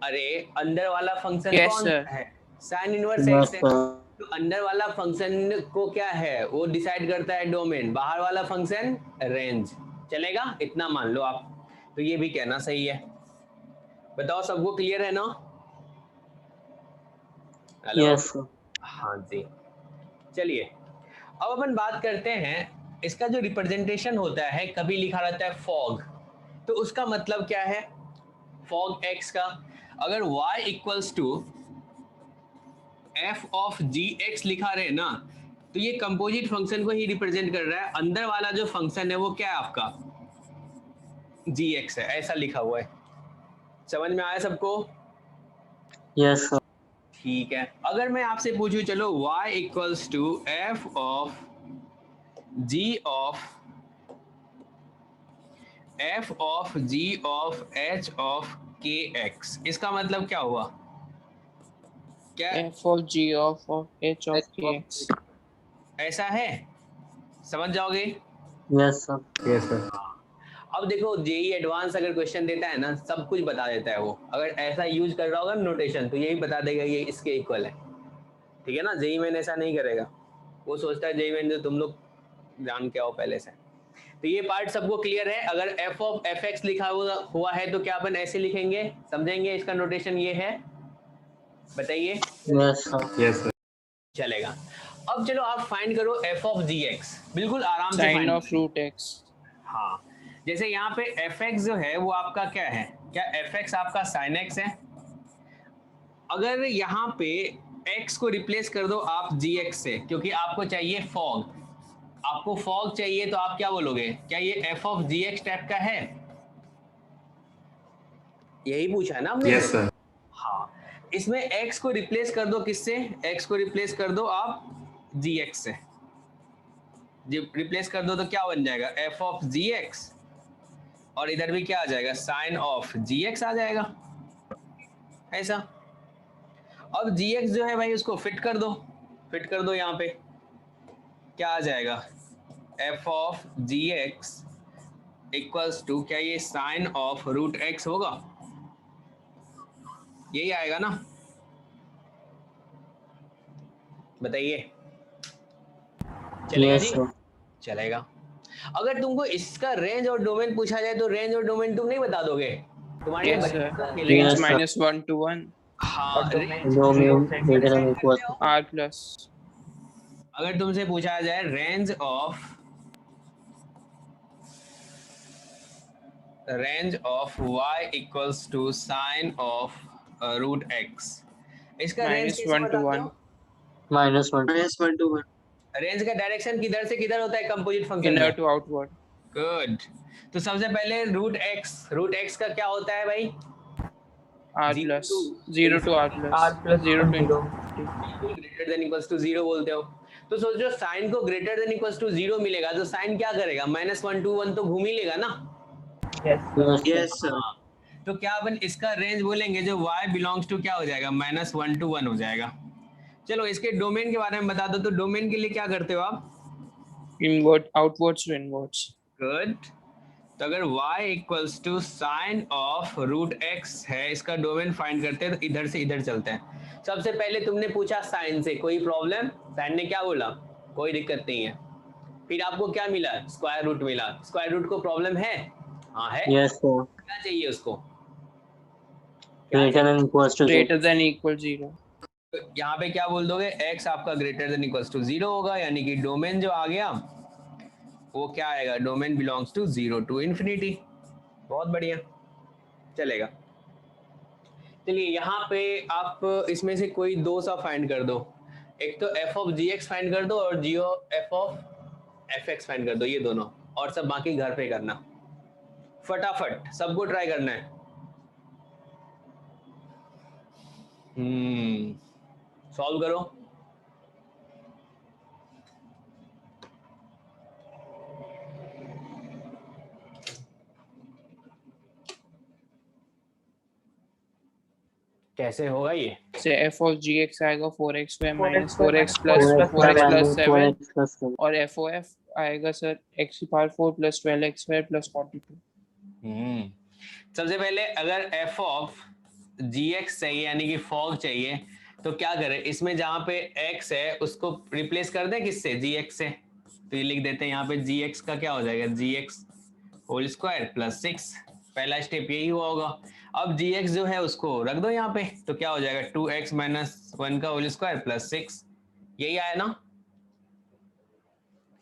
अरे अंदर वाला फंक्शन Yes, कौन sir. है? साइन इनवर्स Yes, x है। sir. तो अंदर वाला फंक्शन को क्या है वो डिसाइड करता है डोमेन, बाहर वाला फंक्शन रेंज। चलेगा? इतना मान लो आप। तो ये भी कहना सही है। बताओ सबको क्लियर है ना? हेलो? Yes, sir. हाँ जी। चलिए अब अपन बात करते हैं, इसका जो रिप्रेजेंटेशन होता है कभी लिखा रहता है फॉग, तो उसका मतलब क्या है? फॉग x का अगर y equals to f of gx लिखा रहे ना, तो ये कंपोजिट फंक्शन को ही रिप्रेजेंट कर रहा है। अंदर वाला जो फंक्शन है वो क्या है आपका? gx है, ऐसा लिखा हुआ है। समझ में आया सबको? Yes, sir. ठीक है। अगर मैं आपसे पूछूं चलो y equals to f of g of h of kx, इसका मतलब क्या हुआ? क्या F of G of H of Kx. ऐसा है? समझ जाओगे? Yes, sir. Yes sir. अब देखो जेई एडवांस अगर क्वेश्चन देता है ना, सब कुछ बता देता है वो। अगर ऐसा यूज कर रहा होगा नोटेशन तो यही बता देगा ये इसके इक्वल है, ठीक है ना? जेई मैन ऐसा नहीं करेगा, वो सोचता है जेई मैन जो तुम लोग जान के आओ पहले से। तो ये पार्ट सबको क्लियर है? अगर f ऑफ fx लिखा हुआ है तो क्या अपन ऐसे लिखेंगे? समझेंगे? इसका नोटेशन ये है, बताइए। Yes, sir. Yes sir. चलेगा। अब चलो आप फाइंड करो f ऑफ gx, बिल्कुल आराम से Sin find. of root x. हाँ, जैसे यहाँ पे fx जो है वो आपका क्या है? क्या fx आपका sin x है? अगर यहाँ पे x को रिप्लेस कर दो आप gx से, क्योंकि आपको चाहिए फॉग, आपको फॉग चाहिए, तो आप क्या बोलोगे? क्या ये f ऑफ gx टाइप का है? यही पूछा है ना हमने? Yes sir. हाँ, इसमें x को रिप्लेस कर दो किससे? x को रिप्लेस कर दो आप gx से। जब रिप्लेस कर दो तो क्या बन जाएगा? f ऑफ gx, और इधर भी क्या आ जाएगा? साइन ऑफ gx आ जाएगा, ऐसा। अब gx जो है भाई उसको फिट कर दो यहाँ पे, क्या आ जाएगा? f of gx equals to, क्या ये साइन ऑफ रूट x होगा? यही आएगा ना? बताइए। चलेगा Yes, जी? sir. चलेगा। अगर तुमको इसका रेंज और डोमेन पूछा जाए तो रेंज और डोमेन तुम नहीं बता दोगे? तुम्हारे Yes, लिए sir. बच्चा Range खेलेगा। Yes, sir. minus 1 to 1. हाँ, और range- Domain greater than equal to R plus. अगर तुमसे पूछा जाए range of y equals to sine of root x, इसका रेंज Minus कैसे 1 to बताते 1. हो? minus 1 to 1. रेंज का डायरेक्शन किधर से किधर होता है कंपोजिट फंक्शन Inner में? to outward. गुड। तो सबसे पहले रूट x का क्या होता है भाई? R Zero plus. to- 0 to R plus. R plus 0 to 0. Greater than equals to 0 बोलते हो। तो सोचो साइन को ग्रेटर देन इक्वल्स टू 0 मिलेगा तो साइन क्या करेगा? -1 to 1 तो घूम ही लेगा ना? Yes. Yes, sir. तो क्या अपन इसका रेंज बोलेंगे जो y बिलोंग्स टू क्या हो जाएगा? -1 to 1 हो जाएगा। चलो इसके डोमेन के बारे में बता दो, तो डोमेन के लिए क्या करते हो आप? Inward, outwards to inwards. Good. तो अगर y equals to sine of root x है, इसका डोमेन फाइंड करते हैं तो इधर से इधर चलते हैं। सबसे पहले तुमने पूछा साइन से, कोई प्रॉब्लम? साइन ने क्या बोला? कोई दिक्कत नहीं है। फिर आपको क्या मिला? स्क्वायर रूट मिला। स्क्वायर रूट को प्रॉब्लम है? हाँ है। Yes, sir. क्या चाहिए उसको? Greater than equals to 0. Greater than equal 0. यहाँ पे क्या बोल दोगे? x आपका ग्रेटर देन इक्वल्स टू 0 होगा, यानी कि डोमेन जो आ गया वो क्या आएगा, domain belongs to 0 to infinity। बहुत बढ़िया, चलेगा। चलिए यहाँ पे आप इसमें से कोई दो सा फाइंड कर दो, एक तो f of g x find कर दो और g f of f x find कर दो, ये दोनों, और सब बाकी घर पे करना, फटाफट सबको ट्राई करना है। सॉल्व करो। कैसे होगा ये? से f of gx आएगा 4x square minus 4x 4x plus 4x 4x plus 7 4x plus 7 और f of f आएगा सर x की power 4 plus 12x square plus 42। सबसे पहले अगर f ऑफ gx चाहिए यानी कि फॉग चाहिए तो क्या करें, इसमें जहां पे x है उसको रिप्लेस कर दें किससे, gx से। तो ये लिख देते हैं यहाँ पे gx का क्या हो जाएगा, gx होल स्क्वायर प्लस 6, पहला स्टेप यही हुआ होगा। अब gx जो है उसको रख दो यहाँ पे, तो क्या हो जाएगा 2x माइनस 1 का होल स्क्वायर प्लस 6, यही आया ना,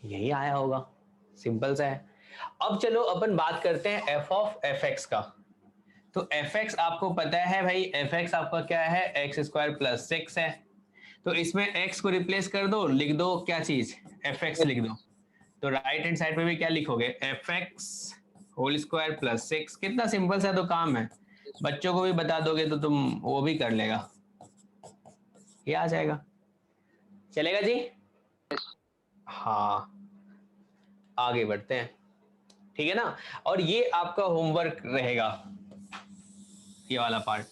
यही आया होगा, सिंपल सा है। अब चलो अपन बात करते हैं f ऑफ fx का। तो fx आपको पता है भाई, fx आपका क्या है, एक्स स्क्वायर प्लस 6 है। तो इसमें x को रिप्लेस कर दो, लिख दो क्या चीज, fx लिख दो। तो राइट हैंड साइड पे भी क्या लिखोगे, fx होल स्क्वायर प्लस 6। कितना सिंपल सा तो काम है, बच्चों को भी बता दोगे तो तुम वो भी कर लेगा, ये आ जाएगा, चलेगा जी। हाँ आगे बढ़ते हैं, ठीक है ना। और ये आपका होमवर्क रहेगा, ये वाला पार्ट,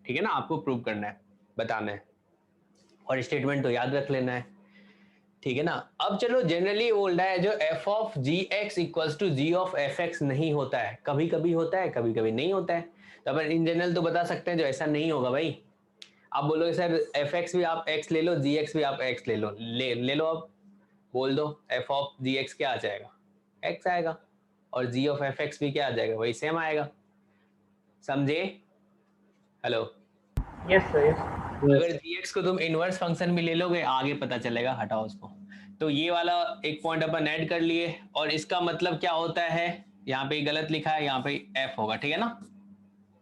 ठीक है ना, आपको प्रूव करना है, बताना है, और स्टेटमेंट तो याद रख लेना है, ठीक है ना। अब चलो, जनरली बोल रहा है जो f of g x equals to g of f x नहीं होता है, कभी कभी होता है कभी कभी नहीं होता है। तो अपन इन जनरल तो बता सकते हैं जो ऐसा नहीं होगा भाई। आप बोलोगे सर एफ एक्स भी आप x ले लो, जी एक्स भी आप x ले लो, ले लो, अब बोल दो f ऑफ जी एक्स क्या आ जाएगा, x आएगा, और g ऑफ एफ एक्स भी क्या आ जाएगा, वही सेम आएगा, समझे? Hello, yes sir yes. अगर gx को तुम इनवर्स फंक्शन भी ले लोगे आगे पता चलेगा, हटाओ उसको। तो ये वाला एक पॉइंट अपन ऐड कर लिए, और इसका मतलब क्या होता है, यहाँ पे गलत लिखा है, यहाँ पे f होगा, ठीक है ना,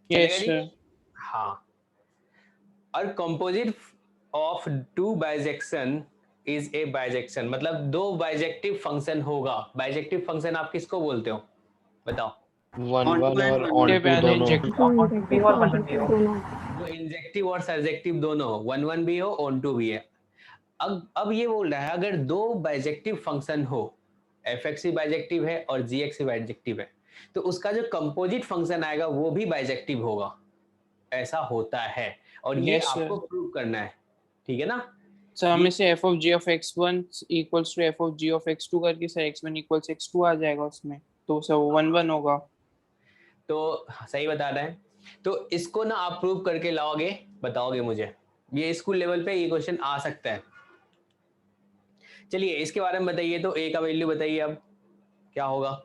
चलेगा जी? हाँ। और composite of two bijection is a bijection, मतलब दो बाइजेक्टिव फंक्शन होगा। बाइजेक्टिव फंक्शन आप किसको बोलते हो, बताओ? 1 1 और on 2 दोनों। जो इंजेक्टिव और सर्जेक्टिव दोनों हो, 1 1 भी हो, ऑन 2 भी है। अब ये बोल रहा है अगर दो बाइजेक्टिव फंक्शन हो, एफ एक्स भी बाइजेक्टिव है और जी एक्स भी बाइजेक्टिव है, तो उसका जो कंपोजिट फंक्शन आएगा वो भी बाइजेक्टिव होगा, ऐसा होता है, और ये आपको प्रूव करना है, ठीक है ना। सर हमें से f of g of x1 equals to f of g of x2 करके सर x1 equals x2 आ जाएगा उसमें, तो सर 1 1 होगा। तो सही बता रहे हैं, तो इसको ना आप प्रूव करके लाओगे, बताओगे मुझे, ये स्कूल लेवल पे ये क्वेश्चन आ सकता है। चलिए इसके बारे में बताइए, तो a का वैल्यू बताइए अब क्या होगा।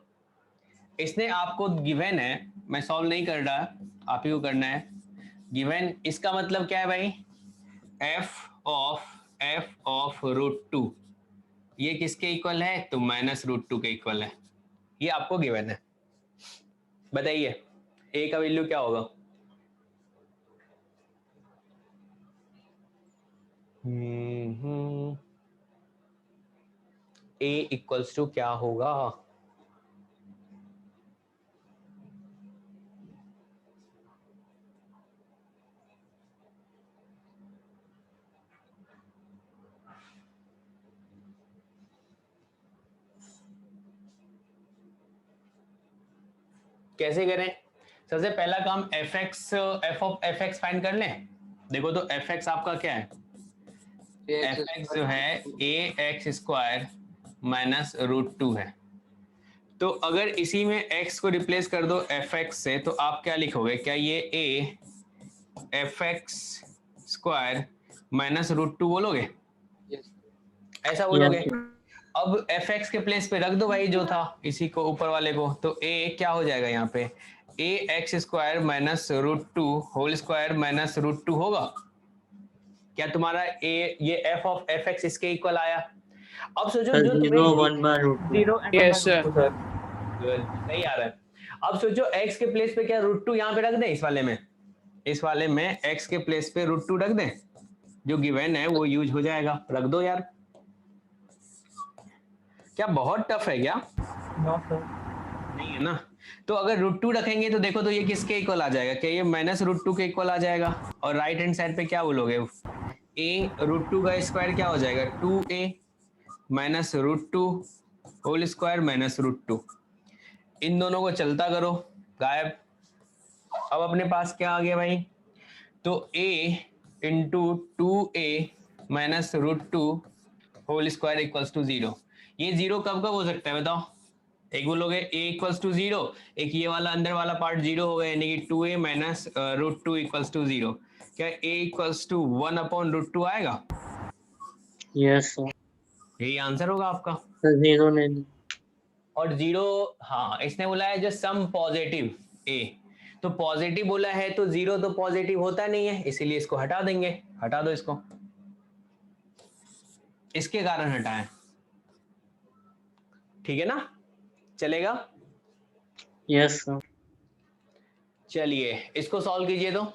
इसने आपको गिवन है, मैं सॉल्व नहीं कर रहा, आप ही को करना है। गिवन इसका मतलब क्या है भाई, f ऑफ √2 ये किसके इक्वल है, तो -√2 के इक्वल है, ये आपको गिवन है। बताइए a का वैल्यू क्या होगा। a इक्वल्स टू क्या होगा, कैसे करें। सबसे पहला काम f ऑफ एफ एक्स फाइंड कर लें। देखो तो एफ एक्स आपका क्या है, एफ एक्स जो है ए एक्स स्क्वायर माइनस √2 है। तो अगर इसी में x को रिप्लेस कर दो एफ एक्स से, तो आप क्या लिखोगे, क्या ये a F x square minus √2 बोलोगे, ऐसा बोलोगे? अब एफ एक्स के प्लेस पे रख दो भाई जो था इसी को ऊपर वाले को, तो a क्या हो जाएगा यहाँ पे, a x square minus √2 whole square minus √2 होगा। क्या तुम्हारा a ये f ऑफ एफ एक्स इसके इक्वल आया। अब सोचो सर जो 0 तुम्हें 1 by root 2 0 and Yes, 1 by sir. root 2 sir. Good, सही आ रहा है। अब सोचो x के प्लेस पे क्या √2 यहाँ पे रख दें, इस वाले में x के प्लेस पे √2 रख दें, जो गिवन है वो यूज हो जाएगा। रख दो यार। क्या बहुत टफ है क्या? No sir. नहीं है ना। तो अगर √2 रखेंगे तो देखो तो ये किसके इक्वल आ जाएगा, क्या ये -√2 के इक्वल आ जाएगा। और राइट हैंड साइड पे क्या बोलोगे, a √2 का स्क्वायर क्या हो जाएगा, 2a minus √2 whole square minus √2। इन दोनों को चलता करो, गायब। अब अपने पास क्या आ गया भाई, तो a into 2a minus √2 whole square equals to 0। ये 0 कब कब हो सकता है बताओ। एक बोलोगे a इक्वल्स टू 0, एक ये वाला अंदर वाला पार्ट 0 हो गया, यानी कि 2a माइनस √2 इक्वल्स टू 0। क्या a इक्वल्स टू 1/√2 आएगा? Yes sir. यही आंसर होगा आपका। सर 0 ले लो। और 0, हाँ इसने बोला है जो सम पॉजिटिव a, तो पॉजिटिव बोला है तो 0 तो पॉजिटिव होता नहीं है, इसीलिए इसको हटा देंगे। हटा दो इसको, इसके कारण हटाएं, ठीक है ना, चलेगा। Yes sir. चलिए इसको सॉल्व कीजिए। तो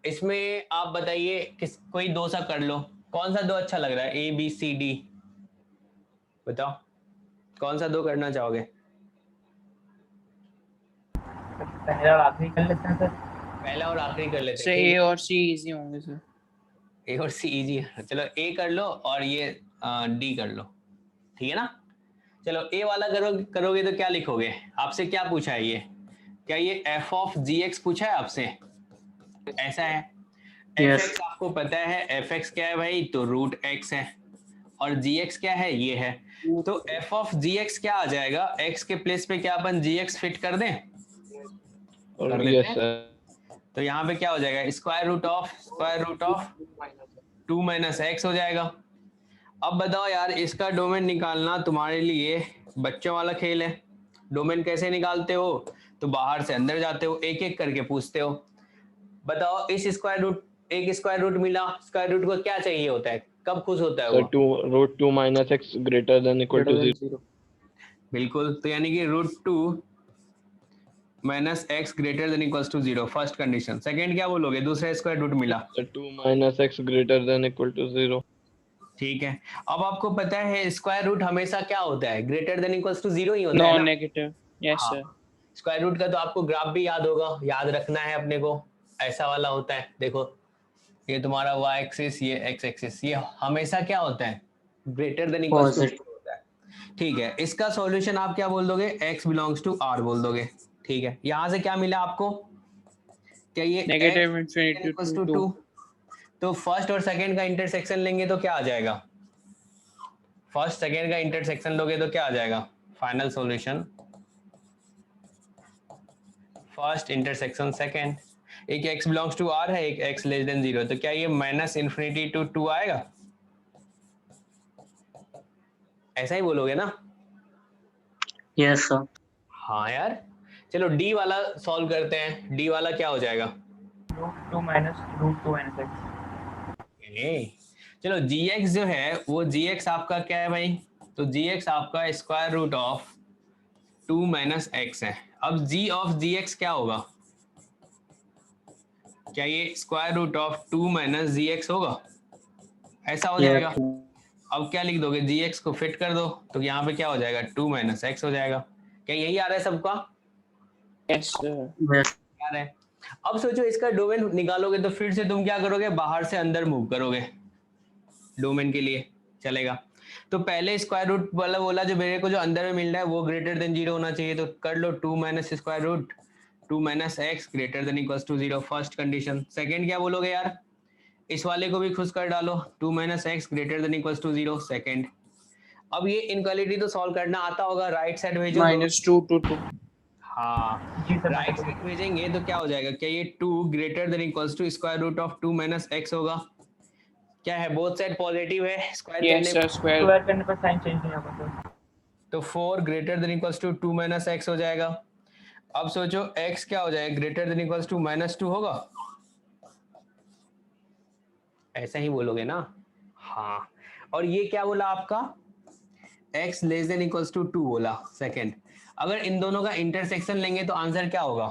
इसमें आप बताइए किस कोई दो सा कर लो, कौन सा दो अच्छा लग रहा है, ए बी सी डी, बताओ कौन सा दो करना चाहोगे। पहला और आखिरी कर लेते हैं सर. पहला और आखिरी कर लेते सर हैं। ए और सी इजी होंगे सर. ए और सी इजी है, चलो ए कर लो और ये डी कर लो, ठीक है ना। चलो ए वाला करोगे तो क्या लिखोगे, आपसे क्या पूछा है ये, क्या ये एफ ऑफ जी एक्स पूछा है आपसे, ऐसा है। एफ एक्स आपको पता है, एफ एक्स क्या है भाई, तो √x है, और जी एक्स क्या है, ये है। तो एफ ऑफ जी एक्स क्या आ जाएगा, एक्स के प्लेस पे क्या अपन जी एक्स फिट कर दें, कर देते यस हैं। सर। तो यहाँ पे क्या हो जाएगा, square root of 2 minus x हो जाएगा। अब बताओ यार, इसका डोमेन निकालना तुम्हारे लिए बच्चों वाला खेल है। डोमेन कैसे निकालते हो, तो बाहर से अंदर जाते हो, एक एक करके पूछते हो। बताओ इस स्क्वायर रूट, एक स्क्वायर रूट मिला, स्क्वायर रूट को क्या चाहिए होता है, कब खुश होता है सर वो, 2 minus x greater than equal to 0। बिल्कुल। तो यानी कि √2 minus x greater than equals to 0, first condition. Second क्या बोलोगे, दूसरा स्क्वायर रूट मिला, sir 2 minus x greater than equal to 0। ठीक है। अब आपको पता है स्क्वायर रूट हमेशा क्या होता है, ग्रेटर देन इक्वल्स टू 0 ही होता है नॉन ना। नेगेटिव. यस हाँ, सर. स्क्वायर रूट का तो आपको ग्राफ भी याद होगा, याद रखना है अपने को। ऐसा वाला होता है, देखो ये तुम्हारा y एक्सिस, ये x एक्सिस, ये हमेशा क्या होता है, greater than equals to Positive. होता है, ठीक है। इसका सॉल्यूशन आप क्या बोल दोगे, x बिलोंग्स टू r बोल दोगे, ठीक है। यहां से क्या मिला आपको, क्या ये negative x infinity equals to two 2. 2, तो फर्स्ट और सेकंड का इंटरसेक्शन लेंगे तो क्या आ जाएगा, फर्स्ट सेकंड का इंटरसेक्शन लोगे तो क्या आ जाएगा, final solution first intersection second. एक x बिलोंग्स टू r है, एक x लेस देन 0, तो क्या ये -∞ to 2 आएगा, ऐसा ही बोलोगे ना। Yes sir. हाँ यार, चलो d वाला सॉल्व करते हैं। d वाला क्या हो जाएगा, √2 minus √2 minus x. चलो gx जो है वो gx आपका क्या है भाई, तो gx आपका square root of 2 minus x है। अब g ऑफ gx क्या होगा, क्या ये square root of 2 minus gx होगा, ऐसा हो जाएगा। अब क्या लिख दोगे, gx को फिट कर दो, तो यहाँ पे क्या हो जाएगा, 2 माइनस एक्स हो जाएगा। क्या यही आ रहा है सबका, यस सर. यस। आ रहा है। अब सोचो इसका डोमेन निकालोगे तो फिर से तुम क्या करोगे, बाहर से अंदर मूव करोगे डोमेन के लिए, चलेगा। तो पहले स्क्वायर रूट वाला बोला जो मेरे को जो अंदर में मिल रहा है वो ग्रेटर देन 0 होना चाहिए, तो कर लो 2 minus square root 2 minus x greater than equals to 0, first condition. Second क्या बोलोगे यार, इस वाले को भी खुश कर डालो, 2 minus x greater than equals to 0, second. अब ये इनक्वालिटी तो सॉल्व करना आता होगा, राइट साइड भेजो, -2 to 2. हाँ जी सर. राइट साइड भेजेंगे तो क्या हो जाएगा, क्या ये 2 greater than equals to square root of 2 minus x होगा, क्या है बोथ साइड पॉजिटिव है, स्क्वायर यस करने सर. स्क्वायर. स्क्वायर करने पर साइन चेंज नहीं होगा सर. तो 4 greater than equals to 2 minus x हो जाएगा। अब सोचो x क्या हो जाएगा, ग्रेटर देन इक्वल्स टू -2 होगा, ऐसा ही बोलोगे ना। हाँ, और ये क्या बोला आपका, x less than equals to 2 बोला सेकंड। अगर इन दोनों का इंटरसेक्शन लेंगे तो आंसर क्या होगा,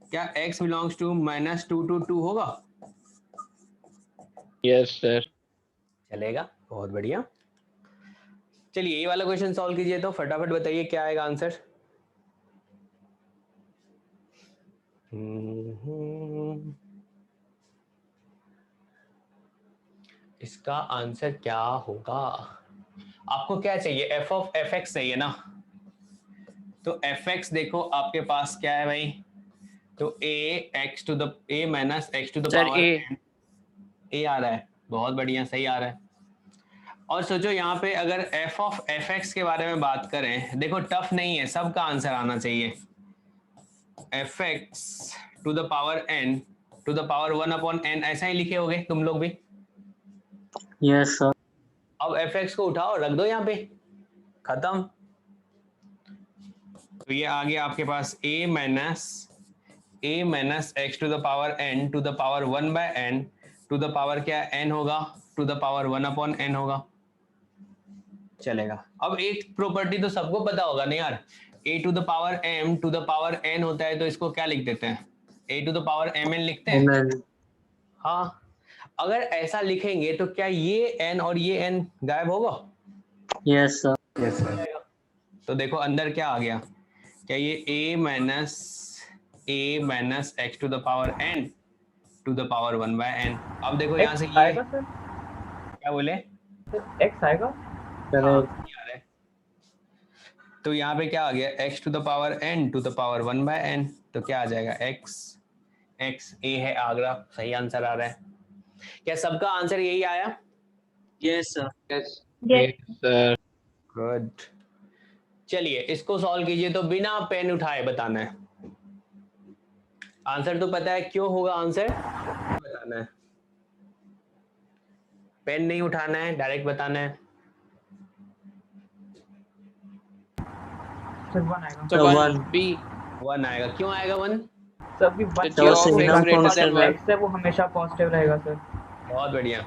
क्या x बिलोंग्स टू -2 to 2 होगा? Yes sir. चलेगा, बहुत बढ़िया। चलिए ये वाला क्वेश्चन सॉल्व कीजिए, तो फटाफट बताइए क्या आएगा आंसर। इसका आंसर क्या होगा, आपको क्या चाहिए, f ऑफ fx चाहिए ना, तो fx देखो आपके पास क्या है भाई, तो a minus x to the sir power a. a आ रहा है, बहुत बढ़िया, सही आ रहा है। और सोचो यहाँ पे अगर f ऑफ fx के बारे में बात करें, देखो टफ नहीं है, सबका आंसर आना चाहिए। fx to the power n to the power 1/n, ऐसा ही लिखे होगे तुम लोग भी। Yes sir. अब fx को उठाओ, रख दो यहाँ पे, खत्म। तो ये आ गया आपके पास a minus x to the power n to the power 1/n to the power क्या n होगा, टू द पावर 1/n होगा। चलेगा। अब एक प्रॉपर्टी तो सबको पता होगा ना यार, a to the power m to the power n होता है, तो इसको क्या लिख देते हैं, a to the power mn लिखते हैं। एमएन। हाँ, अगर ऐसा लिखेंगे तो क्या ये n और ये n गायब होगा? Yes sir. Yes sir. तो देखो अंदर क्या आ गया, क्या ये a minus x to the power n to the power 1/n। अब देखो यहाँ से x ये आएगा सर, क्या बोले, x आएगा। हाँ, ये आ रहा है। तो यहाँ पे क्या आ गया, x to the power n to the power 1/n, तो क्या आ जाएगा x a है आगरा, सही आंसर आ रहा है। क्या सबका आंसर यही आया? Yes sir. Yes. Sir. Good. चलिए इसको सॉल्व कीजिए, तो बिना पेन उठाए बताना है आंसर, तो पता है क्यों होगा आंसर, बताना है, पेन नहीं उठाना है, डायरेक्ट बताना है। सर 1 आएगा। तो one. 1 बी। 1 आएगा, क्यों आएगा 1? सर भी 1 तो of x greater than one. x है वो हमेशा पॉजिटिव रहेगा सर। बहुत बढ़िया,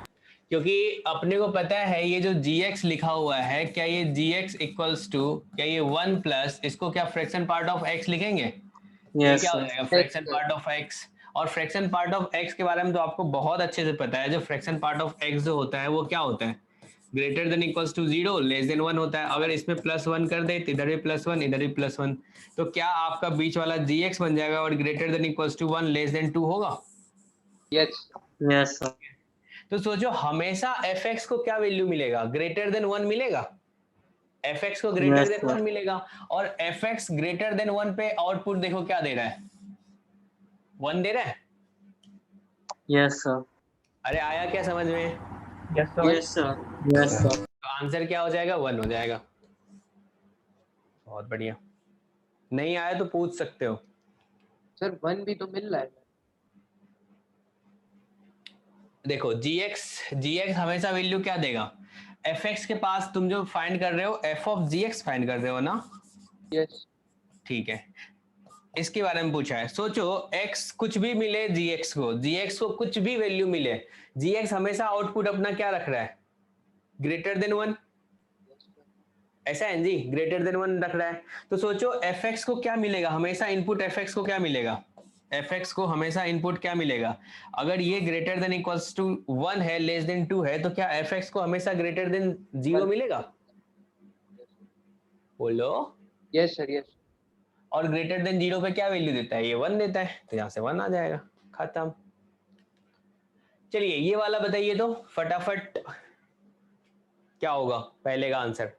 क्योंकि अपने को पता है ये जो gx लिखा हुआ है, क्या ये gx इक्वल्स टू, क्या ये 1 प्लस, इसको क्या फ्रैक्शन पार्ट ऑफ x लिखेंगे, ये यस क्या हो सर। जाएगा फ्रैक्शन पार्ट ऑफ x। और फ्रैक्शन पार्ट ऑफ x के बारे में तो आपको बहुत अच्छे से पता है, जो फ्रैक्शन पार्ट ऑफ x जो होता है वो क्या होता है, greater than equals to 0 less than 1 होता है। अगर इसमें +1 कर दे तो इधर भी +1 इधर भी +1, तो क्या आपका बीच वाला gx बन जाएगा और greater than equals to 1 less than 2 होगा? Yes sir. तो सोचो हमेशा fx को क्या वैल्यू मिलेगा, ग्रेटर देन 1 मिलेगा, fx को ग्रेटर Yes, देन 1 sir. मिलेगा। और fx ग्रेटर देन 1 पे आउटपुट देखो क्या दे रहा है, 1 दे रहा है। Yes sir. अरे आया क्या समझ में? Yes sir. Yes sir. Yes sir. तो आंसर क्या हो जाएगा, 1 हो जाएगा। बहुत बढ़िया, नहीं आया तो पूछ सकते हो। सर 1 भी तो मिल रहा है। देखो gx हमेशा वैल्यू क्या देगा, fx के पास तुम जो फाइंड कर रहे हो f ऑफ gx फाइंड कर रहे हो ना, यस। ठीक है, इसके बारे में पूछा है। सोचो x कुछ भी मिले gx को कुछ भी वैल्यू मिले, gx हमेशा आउटपुट अपना क्या रख रहा है, ग्रेटर देन 1, ऐसा है जी, ग्रेटर देन 1 रख रहा है। तो सोचो fx को क्या मिलेगा, हमेशा इनपुट fx को क्या मिलेगा, fx को हमेशा इनपुट क्या मिलेगा, अगर ये ग्रेटर देन इक्वल्स टू 1 है लेस देन 2 है, तो क्या fx को हमेशा ग्रेटर देन 0 मिलेगा, बोलो। Yes sir yes. और ग्रेटर देन 0 पे क्या वैल्यू देता है, ये 1 देता है, तो यहाँ से 1 आ जाएगा, खत्म। चलिए ये वाला बताइए तो फटाफट क्या होगा पहले का आंसर,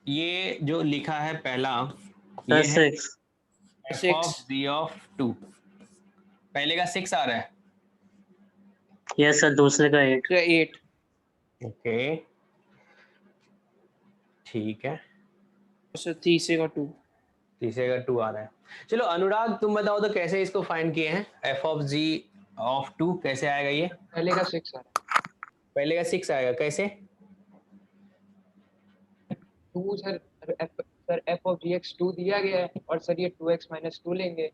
ये जो लिखा है पहला, ये है 6. f of g of 2, पहले का 6 आ रहा है, यस सर। दूसरे का 8. 8। ओके ठीक है, सर तीसरे का 2। तीसरे का 2 आ रहा है। चलो अनुराग तुम बताओ तो कैसे इसको फाइंड किए हैं, f of g of 2 कैसे आएगा, ये पहले का 6 आ रहा है। पहले का 6 आएगा, कैसे? 2 सर f ऑफ gx 2 दिया गया है और सर ये 2x - 2 लेंगे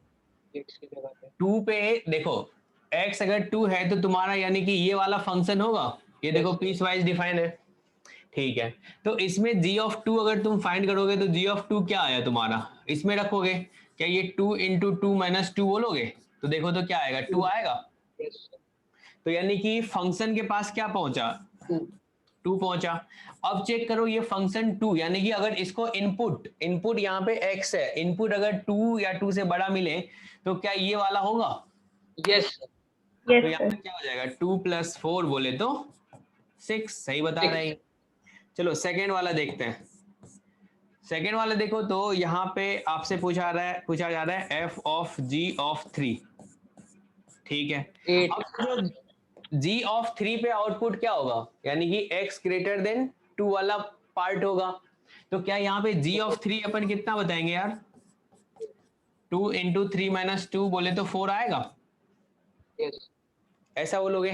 gx की जगह पे। 2 पे देखो x अगर 2 है तो तुम्हारा यानी कि ये वाला फंक्शन होगा, ये देखो पीस वाइज डिफाइन है, ठीक है। तो इसमें g ऑफ 2 अगर तुम फाइंड करोगे तो g ऑफ 2 क्या आया तुम्हारा, इसमें रखोगे क्या ये 2 इंटू 2 माइनस 2 बोलोगे तो देखो तो क्या आएगा 2 आएगा। Yes, sir. तो यानी कि फंक्शन के पास क्या पहुंचा 2 पहुंचा। अब चेक करो ये फंक्शन 2 यानी कि अगर इसको इनपुट यहाँ पे x है, इनपुट अगर 2 या 2 से बड़ा मिले तो क्या ये वाला होगा। Yes, sir. तो Yes, यहाँ sir. पे क्या हो जाएगा 2 + 4 बोले तो 6, सही बता रहे हैं। चलो सेकेंड वाला देखते हैं। सेकेंड वाला देखो तो यहाँ पे आपसे पूछा जा रहा है f ऑफ g ऑफ 3, ठीक है। 8. अब g ऑफ 3 पे आउटपुट क्या होगा, यानी कि x ग्रेटर देन 2 वाला पार्ट होगा। तो क्या यहाँ पे g ऑफ 3 अपन कितना बताएंगे यार, 2 इंटू 3 माइनस 2 बोले तो 4 आएगा, Yes. ऐसा बोलोगे।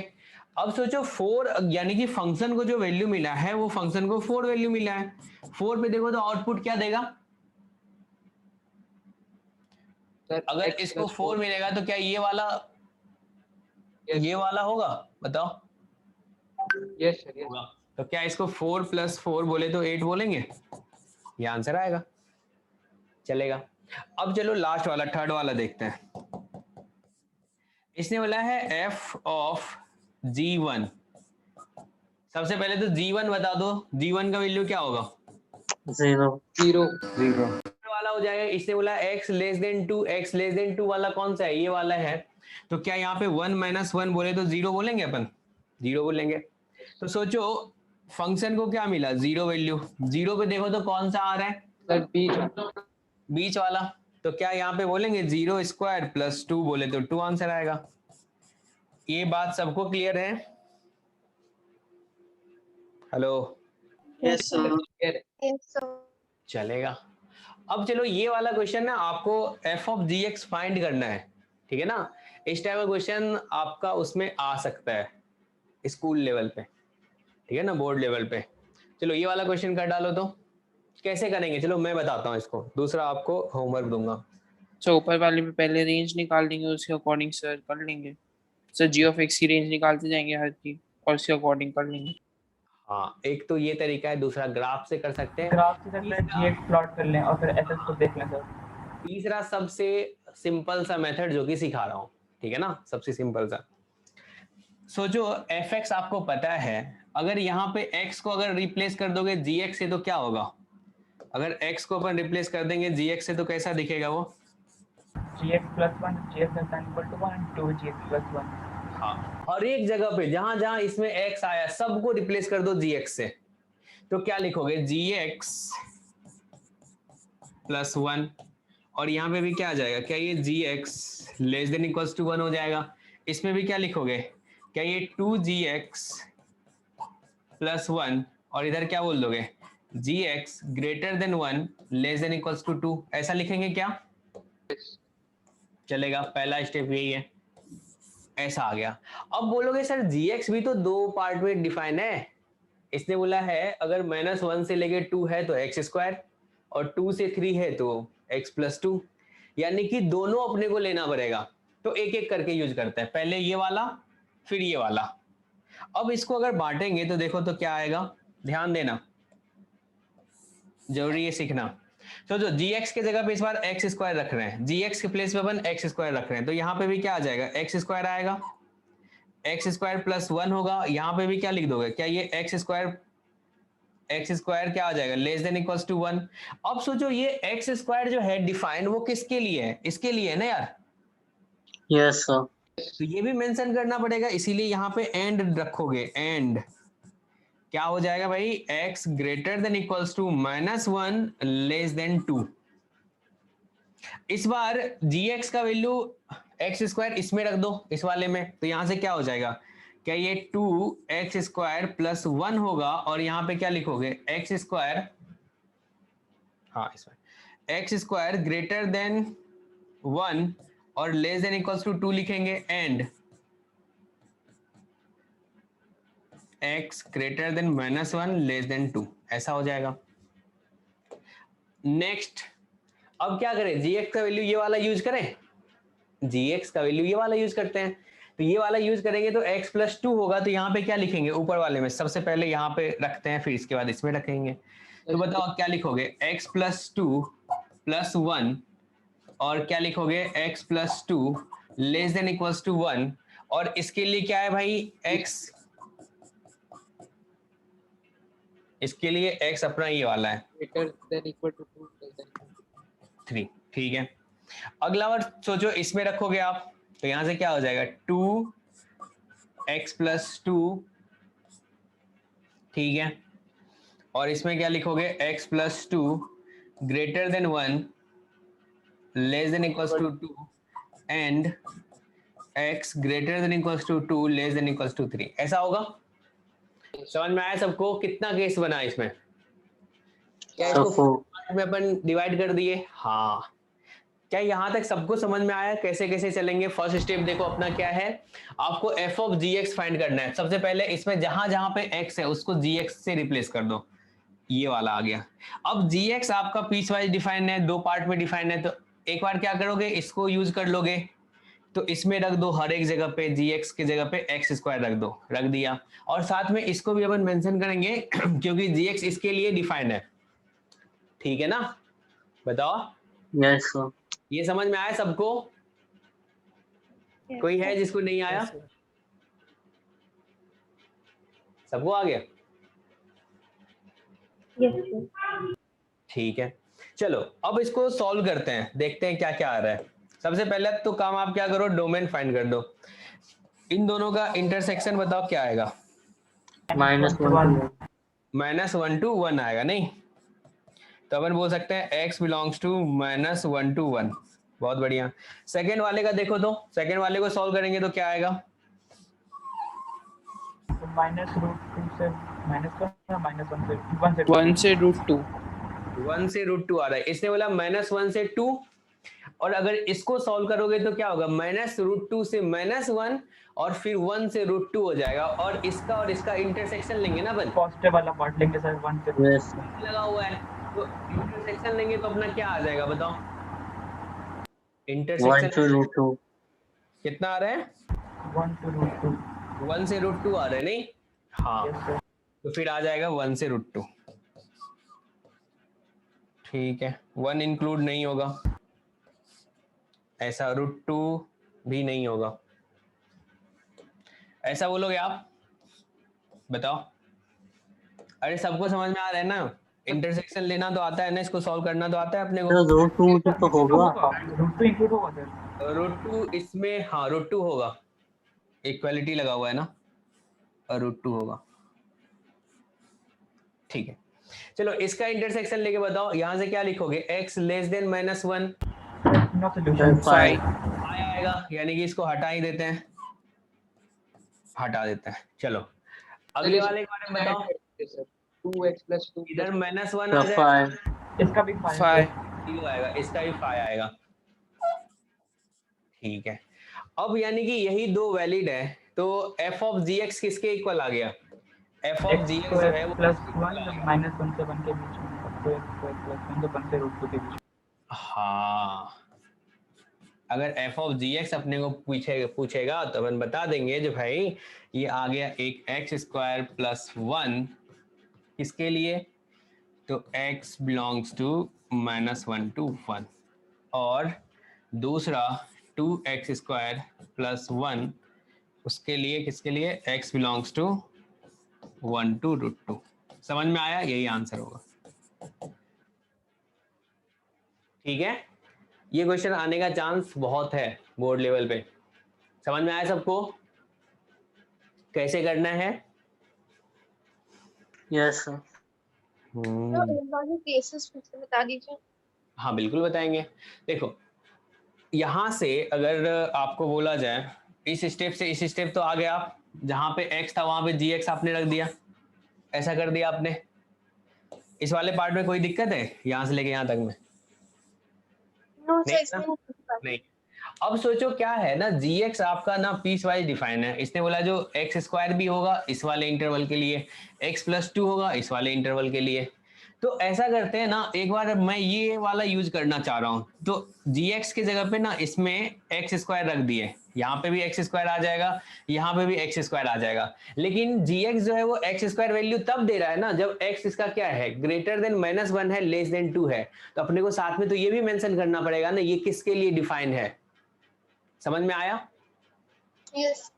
अब सोचो 4 यानी कि फंक्शन को जो वैल्यू मिला है वो फंक्शन को 4 वैल्यू मिला है, 4 पे देखो तो आउटपुट क्या देगा। Sir, अगर x इसको plus 4 मिलेगा तो क्या ये वाला Yes. ये वाला होगा, बताओ Yes, sir. Yes. होगा। तो क्या इसको 4 + 4 बोले तो 8 बोलेंगे, ये आंसर आएगा, चलेगा। अब चलो लास्ट वाला थर्ड वाला देखते हैं। इसने बोला है f ऑफ g1। सबसे पहले तो g1 बता दो, g1 का वैल्यू क्या होगा 0 0. वाला हो जाएगा। इसने बोला x less than 2, x less than 2 वाला कौन सा है, ये वाला है। तो क्या यहाँ पे 1 - 1 बोले तो 0 बोलेंगे अपन, 0 बोलेंगे। तो सोचो फंक्शन को क्या मिला 0 वैल्यू, 0 पे देखो तो कौन सा आ रहा है Sir, B. बीच वाला। तो क्या यहाँ पे बोलेंगे 0² + 2 बोले तो 2 आंसर आएगा। ये बात सबको क्लियर है, hello Yes, sir. Yes, sir. चलेगा। अब चलो ये वाला क्वेश्चन ना आपको f ऑफ gx फाइंड करना है, ठीक है ना। इस टाइप का क्वेश्चन आपका उसमें आ सकता है स्कूल लेवल पे, ठीक है ना, बोर्ड लेवल पे। चलो ये वाला क्वेश्चन कर डालो तो कैसे करेंगे, चलो मैं बताता हूँ इसको, दूसरा आपको होमवर्क दूंगा। सर ऊपर वाले में पहले रेंज निकाल देंगे, उसके अकॉर्डिंग सर कर लेंगे। सर जी ऑफ एक्स की रेंज निकालते जाएंगे हर की और उसके अकॉर्डिंग कर लेंगे। हाँ एक तो ये तरीका है, दूसरा ग्राफ से कर सकते हैं, ग्राफ से पहले gx प्लॉट कर लें और फिर एसएस को देख लें सर। तीसरा सबसे सिंपल सा मेथड जो कि सिखा रहा हूँ, ठीक है ना, सबसे सिंपल सा। सोचो fx आपको पता है, अगर यहाँ पे x को अगर रिप्लेस कर दोगे gx से तो क्या होगा, अगर x को अपन रिप्लेस कर देंगे gx से तो कैसा दिखेगा वो, gx + 1 gx = 1 2 gx + 1। हाँ और एक जगह पे जहां जहां इसमें x आया सबको रिप्लेस कर दो gx से, तो क्या लिखोगे gx + 1 और यहाँ पे भी क्या आ जाएगा, क्या ये gx less than equals to 1 हो जाएगा। इसमें भी क्या लिखोगे, क्या ये 2gx + 1 और इधर क्या बोल दोगे gx greater than 1 less than equals to 2, ऐसा लिखेंगे क्या, चलेगा। पहला स्टेप यही है, ऐसा आ गया। अब बोलोगे सर gx भी तो 2 पार्ट में डिफाइन है, इसने बोला है अगर -1 से लेके 2 है तो x² और 2 से 3 है तो x + 2, यानी कि दोनों अपने को लेना पड़ेगा। तो एक एक करके यूज करते हैं, पहले ये वाला फिर ये वाला। अब इसको अगर बांटेंगे तो देखो तो क्या आएगा, ध्यान देना, जरूरी है सीखना। तो जो gx के जगह पे इस बार x² रख रहे हैं, gx के प्लेस पे अपन x² रख रहे हैं, तो यहाँ पे भी क्या आ जाएगा x² आएगा, x² + 1 होगा। यहाँ पे भी क्या लिख दोगे, क्या ये x² क्या आ जाएगा लेस देन इक्वल्स टू 1। अब सोचो ये x² जो है डिफाइन वो किसके लिए है, इसके लिए है ना यार, Yes, sir. तो ये भी मेंशन करना पड़ेगा, इसीलिए यहाँ पे एंड रखोगे, एंड क्या हो जाएगा भाई x greater than equals to -1 less than 2। इस बार gx का वैल्यू x² इसमें रख दो इस वाले में, तो यहां से क्या हो जाएगा, क्या ये 2x² + 1 होगा और यहाँ पे क्या लिखोगे x², हाँ इसमें x² ग्रेटर देन 1 और लेस देन इक्वल्स टू 2 लिखेंगे, and x greater than -1 less than 2, ऐसा हो जाएगा। नेक्स्ट अब क्या करें, gx का वैल्यू ये वाला यूज करें, gx का वैल्यू ये वाला यूज करते हैं। तो ये वाला यूज करेंगे तो x प्लस 2 होगा, तो यहाँ पे क्या लिखेंगे ऊपर वाले में, सबसे पहले यहाँ पे रखते हैं फिर इसके बाद इसमें रखेंगे। तो बताओ क्या लिखोगे, x प्लस 2 प्लस 1 और क्या लिखोगे x plus 2 less than equals to 1, और इसके लिए क्या है भाई x, इसके लिए x अपना ये वाला है greater than equal to 2 less than equal to 3। ठीक है, अगला बार सोचो इसमें रखोगे आप, तो यहां से क्या हो जाएगा 2x प्लस 2, ठीक है, और इसमें क्या लिखोगे x plus 2 greater than 1 less than equals to 2 and x greater than equals to 2 less than equals to 3। ऐसा होगा? समझ में आया सबको? कितना केस बना इसमें? क्या इसको में अपन डिवाइड कर दिए? हाँ, क्या यहाँ तक सबको समझ में आया कैसे कैसे चलेंगे? फर्स्ट स्टेप देखो अपना क्या है, आपको f ऑफ gx फाइंड करना है। सबसे पहले इसमें जहां जहां पे x है उसको gx से रिप्लेस कर दो, ये वाला आ गया। अब gx आपका पीस वाइज डिफाइन है, 2 पार्ट में डिफाइन है, तो एक बार क्या करोगे, इसको यूज कर लोगे, तो इसमें रख दो हर एक जगह पे gx की जगह पे x स्क्वायर रख दो, रख दिया, और साथ में इसको भी अपन मेंशन करेंगे क्योंकि gx इसके लिए डिफाइंड है। ठीक है ना? बताओ। Yes sir. ये समझ में आया सबको? कोई है जिसको नहीं आया? सबको आ गया? ठीक है, चलो अब इसको सॉल्व करते हैं, देखते हैं क्या क्या आ रहा है। सबसे पहले तो काम आप क्या करो, डोमेन फाइंड कर दो। इन दोनों का इंटरसेक्शन बताओ क्या आएगा? -1 to 1 आएगा, नहीं? तो अपन बोल सकते हैं x बिलोंग्स टू -1 to 1। बहुत बढ़िया। सेकेंड वाले का देखो, तो सेकेंड वाले को सॉल्व करेंगे तो क्या आएगा? -√2 से -1 से 1 से √2। 1 से √2 आ रहा है, इसने बोला -1 से 2, और अगर इसको सॉल्व करोगे तो क्या होगा, -√2 से -1 और फिर 1 से √2 हो जाएगा, और इसका इंटरसेक्शन लेंगे ना अपन, पॉजिटिव वाला पार्ट लेंगे सर 1 से यस लगा हुआ है, तो इंटरसेक्शन लेंगे तो अपना क्या आ जाएगा बताओ? 1 इंटरसेक्शन to √2। कितना आ रहा है? 1 to √2। 1 से √2 आ रहा है, नहीं? हाँ, यस सर। तो फिर आ जाएगा 1 से √2। ठीक है, 1 इंक्लूड नहीं होगा, ऐसा √2 भी नहीं होगा, ऐसा बोलोगे आप? बताओ। अरे सबको समझ में आ रहा है ना? इंटरसेक्शन लेना तो आता है ना, इसको सॉल्व करना तो आता है अपने को। √2 तो होगा। √2 इंक्लूड होगा सर। √2 इसमें, हाँ √2 होगा, इक्वालिटी लगा हुआ है ना, और √2 होगा। ठीक है, चलो इसका इंटरसेक्शन लेके बताओ, यहां से क्या लिखोगे, x less than -1 no solution. 5 आएगा, यानी कि इसको हटा ही देते हैं, हटा देते हैं। चलो अगले वाले के बारे में बताओ। sir 2x plus 2 इधर -1 आ तो जाएगा, 5 इसका भी 5 0 आएगा, इसका भी 5 आएगा। ठीक है, अब यानी कि यही दो वैलिड है, तो f ऑफ gx किसके इक्वल आ गया? f ऑफ gx जो है वो +1 -1 से 1 के बीच में, तो x स्क्वायर +1 से 1 से √2 के बीच में। हाँ, अगर f ऑफ gx अपने को पूछेगा तो अपन बता देंगे जो भाई ये आ गया एक x स्क्वायर प्लस 1 किसके लिए, तो x बिलोंग्स टू -1 to 1, और दूसरा 2x स्क्वायर प्लस 1 उसके लिए, किसके लिए, x बिलोंग्स टू 1 to √2। समझ में आया? यही आंसर होगा। ठीक है, ये क्वेश्चन आने का चांस बहुत है बोर्ड लेवल पे। समझ में आया सबको कैसे करना है? Yes sir. केसेस बता दीजिए। हाँ बिल्कुल बताएंगे। देखो यहाँ से अगर आपको बोला जाए इस स्टेप से इस स्टेप, तो आ गया आप, जहां पे x था वहां पे gx आपने रख दिया, ऐसा कर दिया आपने। इस वाले पार्ट में कोई दिक्कत है यहाँ से लेके यहाँ तक में? नहीं। अब सोचो क्या है ना, gx आपका ना पीस वाइज डिफाइन है, इसने बोला जो x स्क्वायर भी होगा इस वाले इंटरवल के लिए, x प्लस 2 होगा इस वाले इंटरवल के लिए। तो ऐसा करते हैं ना, एक बार मैं ये वाला यूज करना चाह रहा हूँ, तो gx की जगह पे ना इसमें x स्क्वायर रख दिए, यहाँ पे भी एक्स स्क्वायर आ जाएगा, यहाँ पे भी एक्स स्क्वायर आ जाएगा। लेकिन gx जो है वो एक्स स्क्वायर वैल्यू तब दे रहा है ना जब x इसका क्या है, ग्रेटर देन -1 है, लेस देन 2 है। तो अपने को साथ में तो ये भी मेंशन करना पड़ेगा ना ये किसके लिए डिफाइन है। समझ में आया? यस।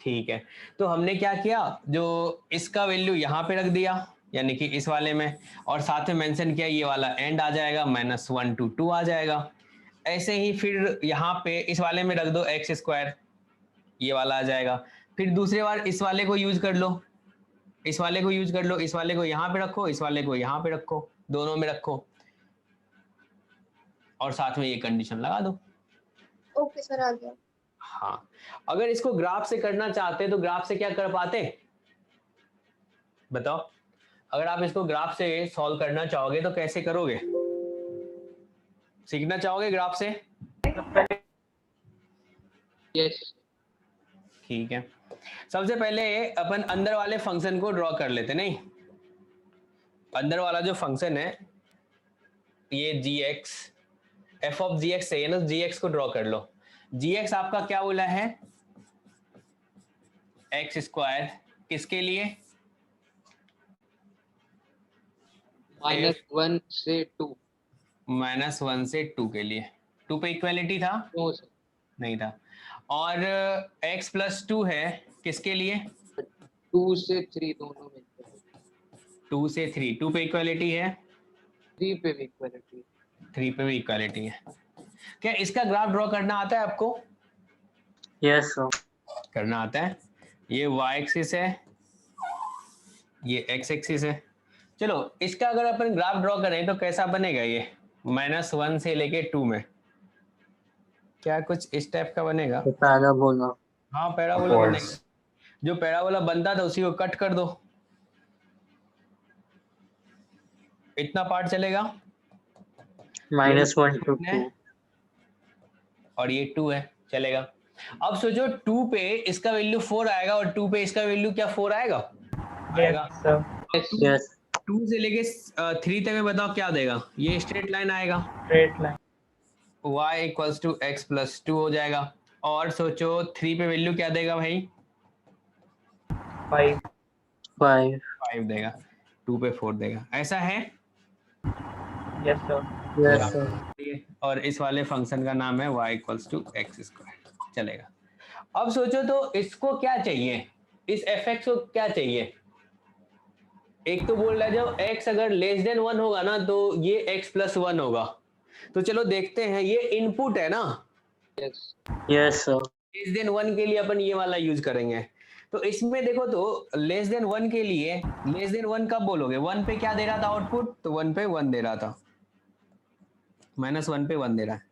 ठीक है, तो हमने क्या किया, जो इसका वैल्यू यहाँ पे रख दिया यानी कि इस वाले में, और साथ में मेंशन किया ये वाला एंड आ जाएगा, -1 to 2 आ जाएगा। ऐसे ही फिर यहाँ पे इस वाले में रख दो एक्स स्क्वायर, ये वाला आ जाएगा। फिर दूसरी बार इस वाले को यूज कर लो, इस वाले को यूज कर लो, इस वाले को यहाँ पे रखो, इस वाले को यहाँ पे रखो, दोनों में रखो, और साथ में ये कंडीशन लगा दो। ओके सर, आ गया। हाँ, अगर इसको ग्राफ से करना चाहते तो ग्राफ से क्या कर पाते, बताओ? अगर आप इसको ग्राफ से सॉल्व करना चाहोगे तो कैसे करोगे? सीखना चाहोगे ग्राफ से? यस। ठीक है, सबसे पहले अपन अंदर वाले फंक्शन को ड्रॉ कर लेते। नहीं, अंदर वाला जो फंक्शन है ये gx, f of gx है ना, gx को ड्रॉ कर लो। gx आपका क्या बोला है, एक्स स्क्वायर, किसके लिए? -1 से 2। -1 से 2 के लिए। 2 पे इक्वालिटी था? No sir. नहीं था। और x + 2 है किसके लिए? 2 से 3 दोनों में। 2 से 3, 2 पे इक्वालिटी है, 3 पे भी इक्वलिटी। 3 पे भी इक्वालिटी है। क्या इसका ग्राफ ड्रॉ करना आता है आपको? Yes sir. करना आता है। ये y एक्सिस है, ये x एक्सिस है। चलो इसका अगर अपन ग्राफ ड्रॉ करें तो कैसा बनेगा ये, -1 से लेके 2 में क्या कुछ इस टाइप का बनेगा? पैराबोला। हाँ, पैराबोला बनेगा। जो पैराबोला बनता था उसी को कट कर दो, इतना पार्ट चलेगा, -1 to 2। और ये 2 है, चलेगा। अब सोचो 2 पे इसका वैल्यू 4 आएगा और 2 पे इसका वैल्यू क्या 4 आएगा? आएगा। Yes sir. यस। 2 से लेके 3 तक में बताओ क्या देगा? ये स्ट्रेट लाइन आएगा, स्ट्रेट लाइन। y = x + 2 हो जाएगा। और सोचो 3 पे वैल्यू क्या देगा भाई? 5। 5 देगा, 2 पे 4 देगा। ऐसा है? Yes sir. Yes sir. और इस वाले फंक्शन का नाम है y = x², चलेगा। अब सोचो तो इसको क्या चाहिए, इस fx को क्या चाहिए? एक तो बोल रहा है जब x अगर <1 होगा ना तो ये x + 1 होगा। तो चलो देखते हैं, ये इनपुट है ना, यस। Yes sir. <1 के लिए अपन ये वाला यूज करेंगे। तो इसमें देखो तो <1 के लिए, <1 कब बोलोगे? 1 पे क्या दे रहा था आउटपुट? तो 1 पे 1 दे रहा था, -1 पे 1 दे रहा है।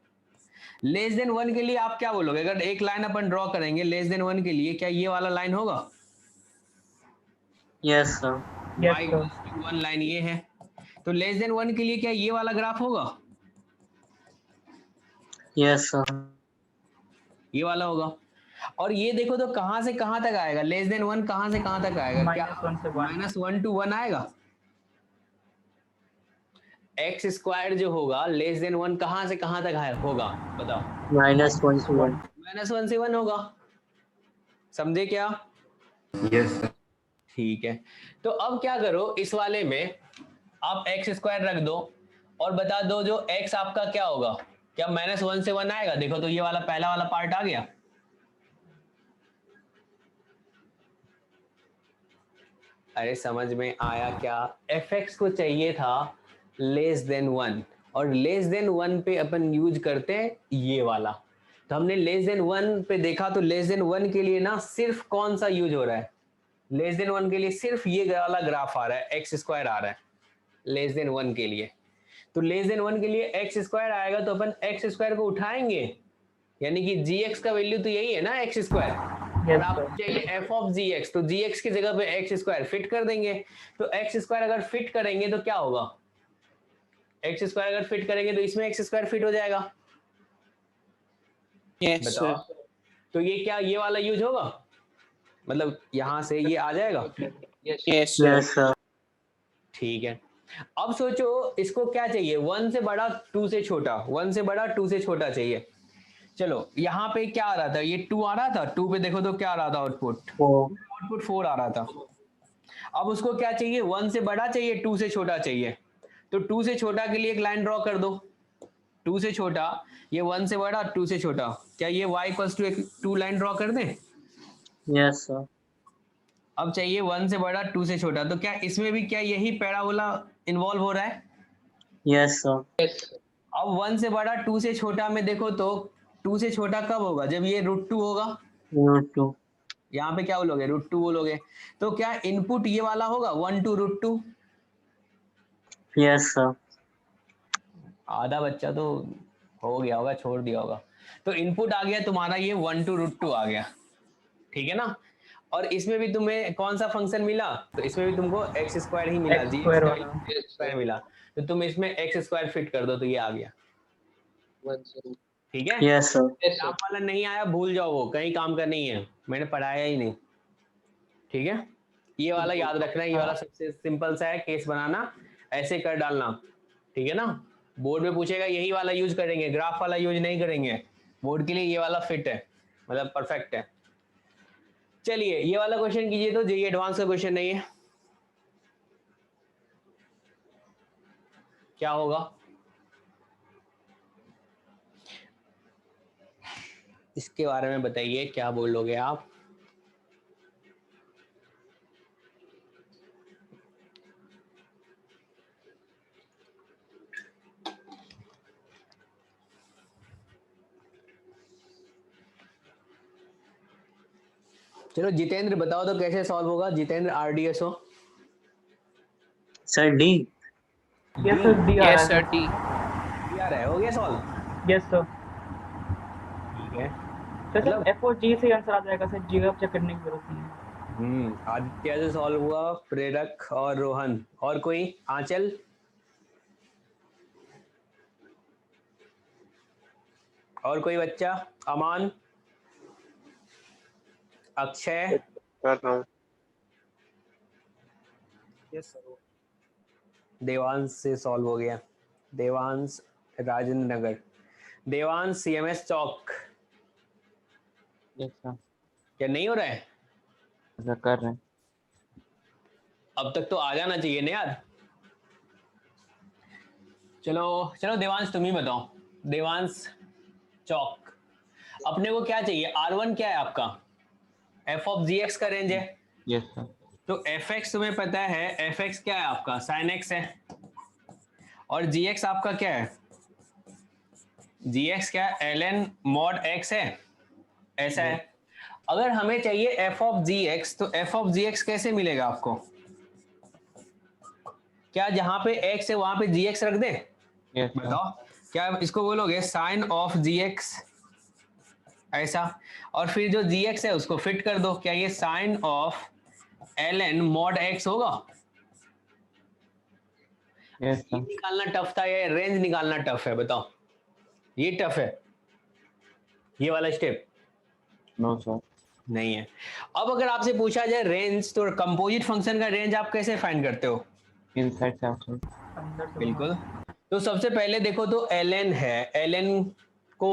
<1 के लिए आप क्या बोलोगे? अगर एक लाइन अपन ड्रॉ करेंगे <1 के लिए, क्या ये वाला लाइन होगा? Yes sir. Yes y sir. = 1 line ये है। तो <1 के लिए क्या ये वाला ग्राफ होगा? Yes sir. ये वाला होगा। और ये देखो तो कहां से कहां तक आएगा? <1 कहां से कहां तक आएगा? क्या -1 से 1। -1 to 1 आएगा? एक्स स्क्वायर जो होगा <1 कहां से कहां तक होगा बताओ? -1 से 1। -1 से 1 होगा, समझे क्या? Yes sir. ठीक है, तो अब क्या करो, इस वाले में आप x² रख दो और बता दो जो x आपका क्या होगा, क्या -1 से 1 आएगा? देखो तो ये वाला पहला वाला पार्ट आ गया। अरे समझ में आया क्या? fx को चाहिए था <1 और <1 पे अपन यूज करते हैं ये वाला। तो हमने <1 पे देखा तो <1 के लिए ना सिर्फ कौन सा यूज हो रहा है? <1 के लिए सिर्फ ये वाला ग्राफ आ रहा है, x² आ रहा है <1 के लिए। तो <1 के लिए x² आएगा तो अपन x² को उठाएंगे, यानी कि gx का वैल्यू तो यही है ना x², और आपको चाहिए f of gx, तो gx की जगह पे x² फिट कर देंगे। तो x² अगर फिट करेंगे तो क्या होगा? x² अगर फिट करेंगे तो इसमें x² फिट हो जाएगा। यस बताओ सर। तो ये क्या ये वाला यूज होगा? मतलब यहां से ये आ जाएगा। Yes. Yes sir. Yes sir. ठीक है, अब सोचो इसको क्या चाहिए? 1 से बड़ा 2 से छोटा, 1 से बड़ा 2 से छोटा चाहिए। चलो यहाँ पे क्या आ रहा था, ये 2 आ रहा था, 2 पे देखो तो क्या आ रहा था आउटपुट, 4 आउटपुट 4 आ रहा था। अब उसको क्या चाहिए, 1 से बड़ा चाहिए, 2 से छोटा चाहिए। तो 2 से छोटा के लिए एक लाइन ड्रॉ कर दो, 2 से छोटा, ये 1 से बड़ा, 2 से छोटा। क्या ये y इक्वल्स टू एक 2 लाइन ड्रॉ कर दें? यस सर अब चाहिए 1 से बड़ा 2 से छोटा, तो क्या इसमें भी क्या यही पैराबोला इन्वॉल्व हो रहा है? Yes sir Yes. अब 1 से बड़ा 2 से छोटा में देखो तो 2 से छोटा कब होगा, जब ये √2 होगा। √2 यहाँ पे क्या बोलोगे, √2 बोलोगे। तो क्या इनपुट ये वाला होगा 1 to √2? यस सर आधा बच्चा तो हो गया होगा, छोड़ दिया होगा। तो इनपुट आ गया तुम्हारा ये 1 to √2 आ गया, ठीक है ना। और इसमें भी तुम्हें कौन सा फंक्शन मिला, तो इसमें भी तुमको x² ही मिला, X जी square वाला। x² मिला। तो तुम इसमें x² फिट कर दो तो ये आ गया, 1 0. ठीक है। Yes sir Yes, sir. आप वाला नहीं आया भूल जाओ, वो कहीं काम का नहीं है, मैंने पढ़ाया ही नहीं, ठीक है। ये वाला याद रखना है, ये वाला सबसे सिंपल सा है, केस बनाना ऐसे कर डालना, ठीक है ना। बोर्ड में पूछेगा यही वाला यूज करेंगे, ग्राफ वाला यूज नहीं करेंगे। बोर्ड के लिए ये वाला फिट है, मतलब परफेक्ट है। चलिए ये वाला क्वेश्चन कीजिए, तो जेईई एडवांस का क्वेश्चन नहीं है, क्या होगा इसके बारे में बताइए, क्या बोलोगे आप। चलो जितेंद्र बताओ तो कैसे सॉल्व होगा, Jitendra RDSO। Sir D yes sir D आ यस रहा सर है टी। यार है, हो गया सॉल्व, यस सर। ठीक है। सर मतलब- F और G से आंसर आ जाएगा सर, जी का चेक करने की जरूरत नहीं है। आदित्य से सॉल्व हुआ, प्रेरक और रोहन, और कोई, आंचल, और कोई बच्चा, अमान, अक्षय, कर रहा हूँ। देवांश से सॉल्व हो गया, देवांश राजेंद्र नगर, देवांश CMS चौक। Yes, sir. क्या नहीं हो रहा है? ऐसा कर रहे हैं. अब तक तो आ जाना चाहिए ना यार। चलो चलो देवांश तुम ही बताओ, देवांश चौक, अपने को क्या चाहिए, R1 क्या है आपका, f of gx का रेंज है। Yes, sir. तो fx तुम्हें पता है, fx क्या है आपका, sin x है, और gx आपका क्या है, gx क्या है, ln mod x है, ऐसा है। अगर हमें चाहिए f of gx, तो f of gx कैसे मिलेगा आपको, क्या जहां पे x है वहां पे gx रख दे, Yes, sir. बताओ, क्या इसको बोलोगे sin of gx ऐसा, और फिर जो gx है उसको फिट कर दो, क्या ये sin of ln mod x होगा। Yes, ये sir. निकालना टफ था, ये रेंज निकालना टफ है, बताओ, ये टफ है, ये वाला स्टेप No, sir. नहीं है। अब अगर आपसे पूछा जाए रेंज, तो कंपोजिट फंक्शन का रेंज आप कैसे फाइंड करते हो, Inside से outside. अंदर से बिल्कुल। तो सबसे पहले देखो तो ln है, ln को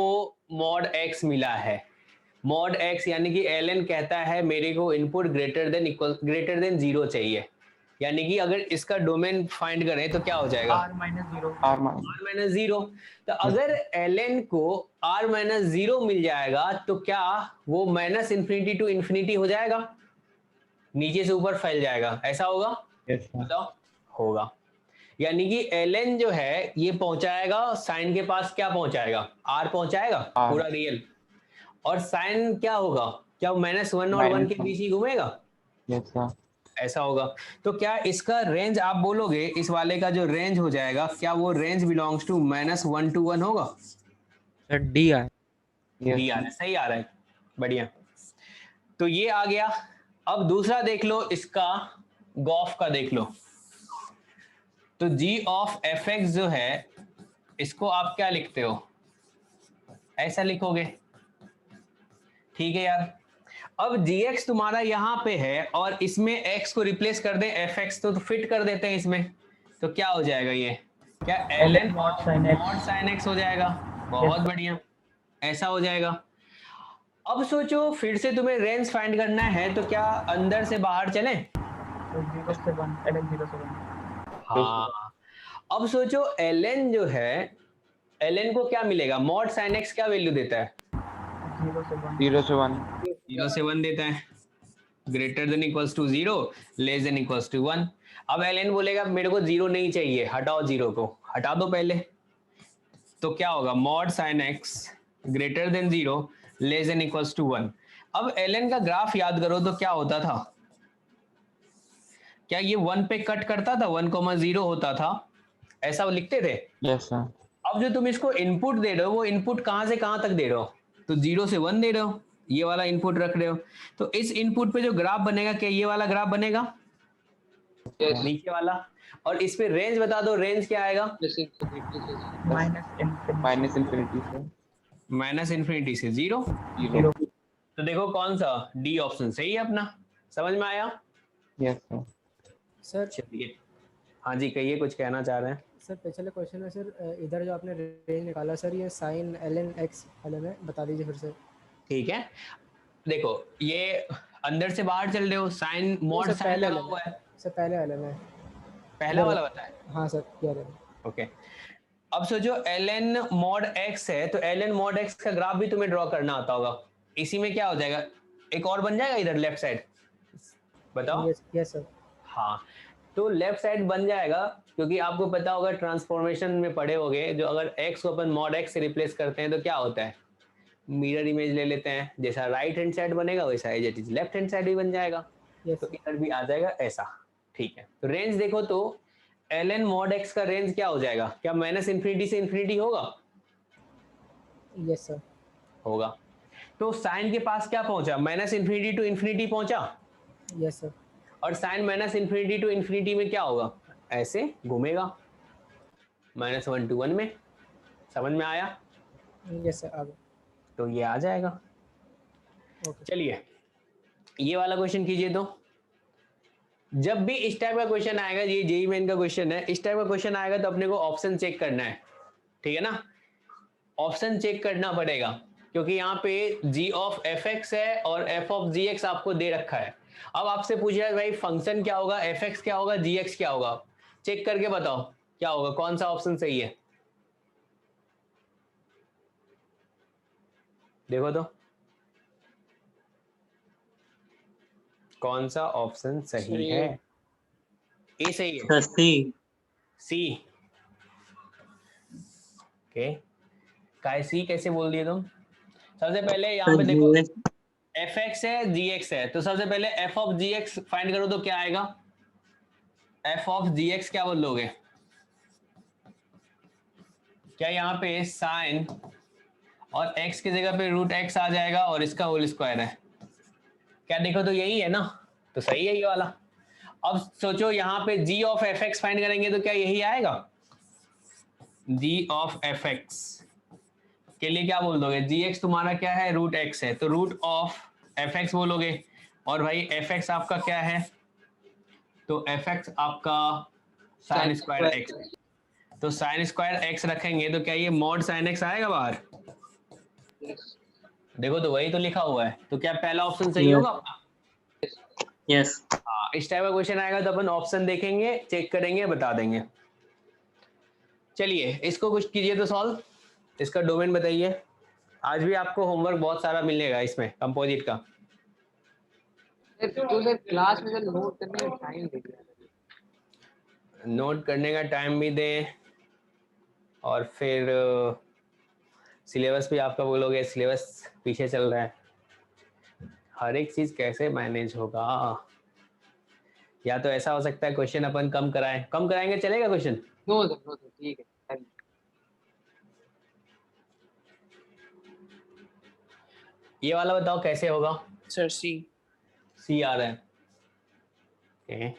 mod x मिला है, mod x यानी कि ln कहता है मेरे को इनपुट ग्रेटर देन 0 चाहिए, यानी कि अगर इसका डोमेन फाइंड करें तो क्या हो जाएगा, R-0। R minus. r-0। तो अगर ln को r-0 मिल जाएगा तो क्या वो -∞ to ∞ हो जाएगा, नीचे से ऊपर फैल जाएगा, ऐसा होगा, Yes, sir. बताओ, होगा। यानी कि ln जो है ये पहुंचाएगा साइन के पास, क्या पहुंचाएगा, r पहुंचाएगा, R. पूरा रियल, और साइन क्या होगा, क्या -1 और 1 के -1. बीच ही घूमेगा, Yes, sir. ऐसा होगा। तो क्या इसका रेंज आप बोलोगे, इस वाले का जो रेंज हो जाएगा, क्या वो रेंज बिलोंग्स टू -1 to 1 होगा, Sir, D है. Yes, डी आ रहा है, सही आ रहा है, बढ़िया। तो ये आ गया। अब दूसरा देख लो, इसका गॉफ का देख लो, तो g of fx जो है इसको आप क्या लिखते हो, ऐसा लिखोगे, ठीक है यार। अब gx तुम्हारा यहाँ पे है और इसमें x को रिप्लेस कर दें fx, तो फिट कर देते हैं इसमें, तो क्या हो जाएगा, ये क्या ln mod sin x। mod sin x हो जाएगा, बहुत बढ़िया, ऐसा हो जाएगा। अब सोचो फिर से तुम्हें रेंज फाइंड करना है, तो क्या अंदर से बाहर चलें? तो 0 से 1 ln 0 से 1 हाँ, अब सोचो ln जो है, ln को क्या मिलेगा? मॉड sin x क्या वैल्यू देता है? 0 से 1 0 से 1 0 से 1 देता है, greater than equals to 0, less than equals to 1। अब ln बोलेगा मेरे को 0 नहीं चाहिए, हटाओ 0 को, हटा दो पहले। तो क्या होगा? Mod sin x greater than 0, less than equals to 1। अब ln का ग्राफ याद करो तो क्या होता था? क्या ये 1 पे कट करता था? 1,0 होता था, ऐसा वो लिखते थे। यस सर अब जो तुम इसको इनपुट दे रहे हो, वो इनपुट कहां से कहां तक दे रहे हो? तो 0 से 1 दे रहे हो, ये वाला इनपुट रख रहे हो। तो इस इनपुट पे जो ग्राफ बनेगा, क्या ये वाला ग्राफ बनेगा? नीचे वाला। और इस पे रेंज बता दो, रेंज क्या आएगा? माइनस माइनस इन्फिनिटी इन्फिनिटी से माइनस इन्फिनिटी से 0। 0 तो देखो कौन सा डी ऑप्शन सही है अपना। समझ में आया? यस सर सर चलिए, हाँ जी कहिए, कुछ कहना चाह रहे हैं? सर पिछले क्वेश्चन में सर इधर जो आपने रेंज निकाला सर, ये साइन ln x वाले में बता दीजिए फिर से। ठीक है, देखो ये अंदर से बाहर चल रहे हो, साइन मॉड सर साइन पहले लगा वाले हुआ है, में सर, पहले वाले में पहला वाला बताए। हाँ सर कह रहे हैं। ओके, अब सोचो ln mod x है, तो ln mod x का ग्राफ भी तुम्हें ड्रॉ करना आता होगा। इसी में क्या हो जाएगा, एक और बन जाएगा इधर लेफ्ट साइड, बताओ। Yes sir. हाँ, तो लेफ्ट साइड बन जाएगा, क्योंकि आपको पता होगा ट्रांसफॉर्मेशन में पढ़े होगे, जो अगर x को अपन mod x से रिप्लेस करते हैं तो क्या होता है, मिरर इमेज ले लेते हैं, जैसा राइट हैंड साइड बनेगा वैसा लेफ्ट हैंड साइड भी बन जाएगा। तो इधर भी आ जाएगा ऐसा। ठीक है, तो रेंज देखो तो ln mod x का रेंज क्या हो जाएगा? क्या माइनस इन्फिनिटी से इन्फिनिटी होगा? Yes sir. होगा। तो साइन के पास क्या पहुंचा? माइनस इन्फिनिटी टू इन्फिनिटी पहुंचा। Yes sir. और sine minus infinity to infinity में क्या होगा? ऐसे घूमेगा, -1 to 1 में। समझ में आया? यस सर आ गया। तो ये आ जाएगा। ओके चलिए ये वाला क्वेश्चन कीजिए। तो जब भी इस टाइप का क्वेश्चन आएगा, ये जेईई मेन का क्वेश्चन है, इस टाइप का क्वेश्चन आएगा तो अपने को ऑप्शन चेक करना है, ठीक है ना? ऑप्शन चेक करना पड़ेगा, क्योंकि यहाँ पे g ऑफ fx है और f ऑफ gx आपको दे रखा है। अब आपसे पूछ रहा है भाई फंक्शन क्या होगा, fx क्या होगा, gx क्या होगा, चेक करके बताओ क्या होगा, कौन सा ऑप्शन सही है? देखो तो कौन सा ऑप्शन सही है? ए सही है, सर सी। सी। ओके, काय सी कैसे बोल दिए तुम? सबसे पहले यहाँ पे देखो fx है gx है, तो सबसे पहले f ऑफ gx फाइंड करो तो क्या आएगा? f ऑफ gx क्या बोलोगे? क्या यहाँ पे साइन और x की जगह पे रूट x आ जाएगा और इसका होल स्क्वायर है, क्या देखो तो यही है ना? तो सही है ये वाला। अब सोचो यहाँ पे g ऑफ fx फाइंड करेंगे तो क्या यही आएगा? g ऑफ fx के लिए क्या बोल दोगे? gx तुम्हारा क्या है? रूट x है, तो रूट ऑफ fx बोलोगे। और भाई fx आपका क्या है? तो fx आपका साइन स्क्वायर x, तो साइन स्क्वायर x रखेंगे तो क्या ये मॉड साइन x आएगा बाहर? देखो तो वही तो लिखा हुआ है, तो क्या पहला ऑप्शन सही होगा आपका? यस। हाँ, इस टाइप का क्वेश्चन आएगा तो अपन ऑप्शन देखेंगे, चेक करेंगे, बता देंगे। चलिए इसको कुछ कीजिए तो सॉल्व, इसका डोमेन बताइए। आज भी आपको होमवर्क बहुत सारा मिलेगा इसमें कंपोजिट का। तो सर क्लास में सर नोट करने का टाइम दे दिया, नोट करने का टाइम भी दें और फिर सिलेबस भी आपका बोलोगे, सिलेबस पीछे चल रहा है, हर एक चीज कैसे मैनेज होगा? या तो ऐसा हो सकता है क्वेश्चन अपन कम कराएं, कम कराएंगे चलेगा क्वेश्चन? नो सर ठीक है। ये वाला बताओ कैसे होगा? सर सी। सी आ रहा है। okay.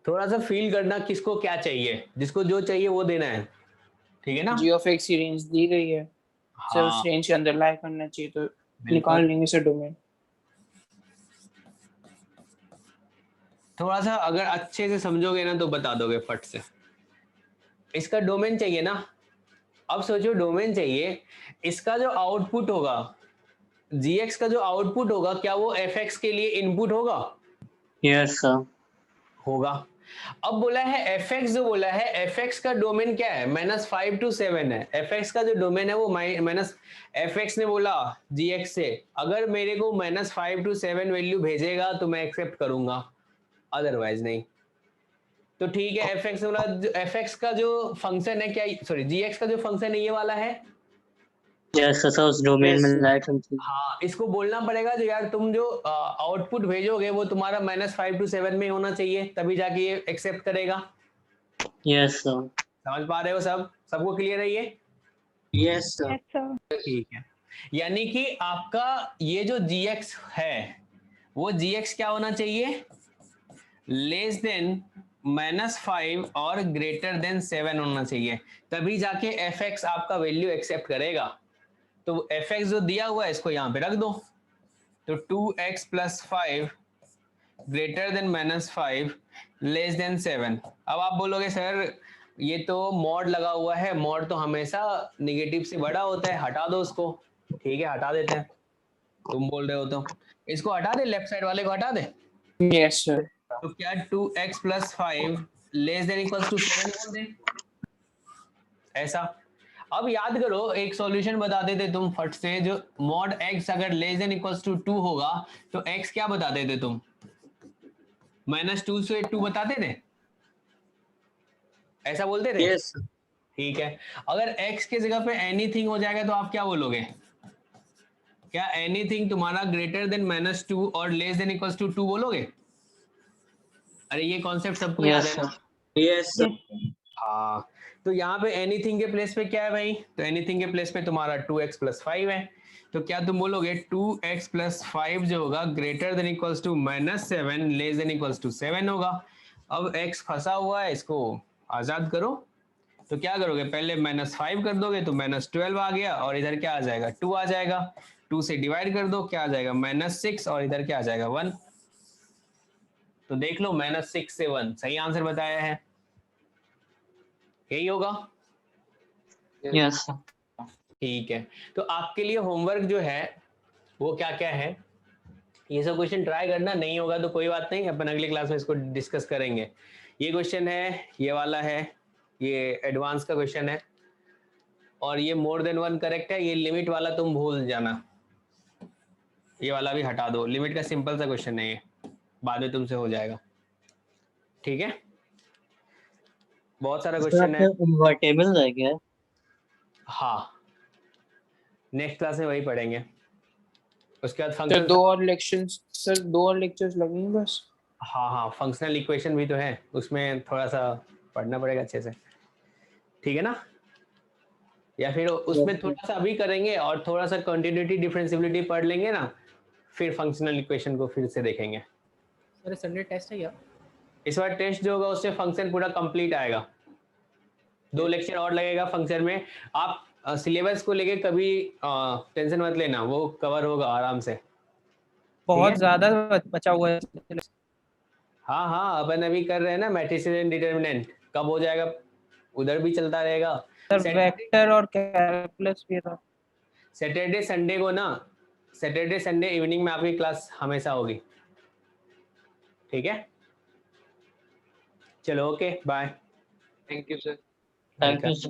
थोड़ा सा फील करना किसको क्या चाहिए, जिसको जो चाहिए वो देना है, ठीक है ना? जी ऑफ एक्स की रेंज दी गई है, सर उस रेंज के अंदर लाई करना चाहिए, तो निकाल लेंगे सर डोमेन। थोड़ा सा अगर अच्छे से समझोगे ना तो बता दोगे फट से। इसका डोमेन चाहिए ना, अब सोचो डोमेन चाहिए, इसका जो आउटपुट होगा gx का जो आउटपुट होगा क्या वो fx के लिए इनपुट होगा? Yes, sir. होगा। अब बोला है fx, जो बोला है fx का डोमेन क्या है? -5 to 7 है। fx का जो डोमेन है वो माइनस, fx ने बोला gx से अगर मेरे को -5 to 7 वैल्यू भेजेगा तो मैं एक्सेप्ट करूंगा, अदरवाइज नहीं। तो ठीक है, fx बोला, fx का जो फंक्शन है क्या, सॉरी gx का जो फंक्शन है ये वाला है। Yes, sir. उस डोमेन Yes. में लाइट समथिंग। हाँ, इसको बोलना पड़ेगा जो यार तुम जो आउटपुट भेजोगे वो तुम्हारा -5 to 7 में होना चाहिए, तभी जाके ये एक्सेप्ट करेगा। Yes, sir. समझ पा रहे हो सब? सबको क्लियर है ये? Yes, sir. ठीक है, यानी कि आपका ये जो gx है वो gx क्या होना चाहिए? लेस देन -5 और ग्रेटर देन 7 होना चाहिए, तभी जाके fx आपका वैल्यू एक्सेप्ट करेगा। तो fx जो दिया हुआ है इसको यहाँ पे रख दो, तो 2x + 5 greater than -5 less than 7। अब आप बोलोगे सर ये तो मॉड लगा हुआ है, मॉड तो हमेशा निगेटिव से बड़ा होता है, हटा दो उसको। ठीक है, हटा देते हैं, तुम बोल रहे हो तो इसको हटा दे, लेफ्ट साइड वाले को हटा दे। Yes sir. तो क्या 2x + 5 less than equals to 7 बोल दें, ऐसा। अब याद करो, एक सॉल्यूशन बता देते तुम फट से, जो मॉड x अगर लेस देन इक्वल्स टू 2 होगा तो x क्या बता देते तुम? -2 से 2 बताते थे, ऐसा बोलते थे? Yes. ठीक है, अगर x की जगह पे एनीथिंग हो जाएगा तो आप क्या बोलोगे? क्या एनीथिंग तुम्हारा ग्रेटर देन -2 और लेस देन इक्वल्स टू 2 बोलोगे? अरे ये कॉन्सेप्ट सबको याद Yes, है ना? sir. Yes, sir. हाँ, तो यहाँ पे एनीथिंग के प्लेस पे क्या है भाई? तो एनीथिंग के प्लेस पे तुम्हारा 2x + 5 है, तो क्या तुम बोलोगे 2x + 5 जो होगा greater than equals to -7 less than equals to 7 होगा। अब x फंसा हुआ है, इसको आजाद करो, तो क्या करोगे? पहले -5 कर दोगे तो -12 आ गया, और इधर क्या आ जाएगा? 2 आ जाएगा। 2 से डिवाइड कर दो, क्या आ जाएगा? -6, और इधर क्या आ जाएगा? 1। तो देख लो, -6 से 1 सही आंसर बताया है, यही होगा। Yes, sir. ठीक है, तो आपके लिए होमवर्क जो है वो क्या क्या है, ये सब क्वेश्चन ट्राई करना, नहीं होगा तो कोई बात नहीं, अपन अगली क्लास में इसको डिस्कस करेंगे। ये क्वेश्चन है, ये वाला है, ये एडवांस का क्वेश्चन है, और ये मोर देन 1 करेक्ट है। ये लिमिट वाला तुम भूल जाना, ये वाला भी हटा दो, लिमिट का सिंपल सा क्वेश्चन है, ये बाद में तुमसे हो जाएगा। ठीक है, बहुत सारा क्वेश्चन है। इन्वर्टेबल है क्या? हाँ, नेक्स्ट क्लास में वही पढ़ेंगे, उसके बाद सर फंक्शन। 2 और लेक्चर्स, सर 2 और लेक्चर्स लगेंगे बस। हाँ हाँ, फंक्शनल इक्वेशन भी तो है, उसमें थोड़ा सा पढ़ना पड़ेगा अच्छे से, ठीक है ना? या फिर उसमें थोड़ा सा अभी करेंगे और थोड़ा सा कंटिन्यूटी डिफरेंशियबिलिटी पढ़ लेंगे ना, फिर फंक्शनल इक्वेशन को फिर से देखेंगे। सर संडे टेस्ट है क्या? इस बार टेस्ट जो होगा उससे फंक्शन पूरा कंप्लीट आएगा, 2 लेक्चर और लगेगा फंक्शन में। आप सिलेबस को लेके कभी टेंशन मत लेना, वो कवर होगा आराम से। बहुत ज्यादा बचा हुआ है। हाँ हाँ, अपन अभी कर रहे हैं ना मैट्रिसेस डिटर्मिनेंट, कब हो जाएगा उधर भी चलता रहेगा। सर वेक्टर और कैलकुलस भी था। सैटरडे संडे को ना, सैटरडे संडे इवनिंग में आपकी क्लास हमेशा होगी, ठीक है? चलो okay, bye. Thank you sir. Thank you, sir.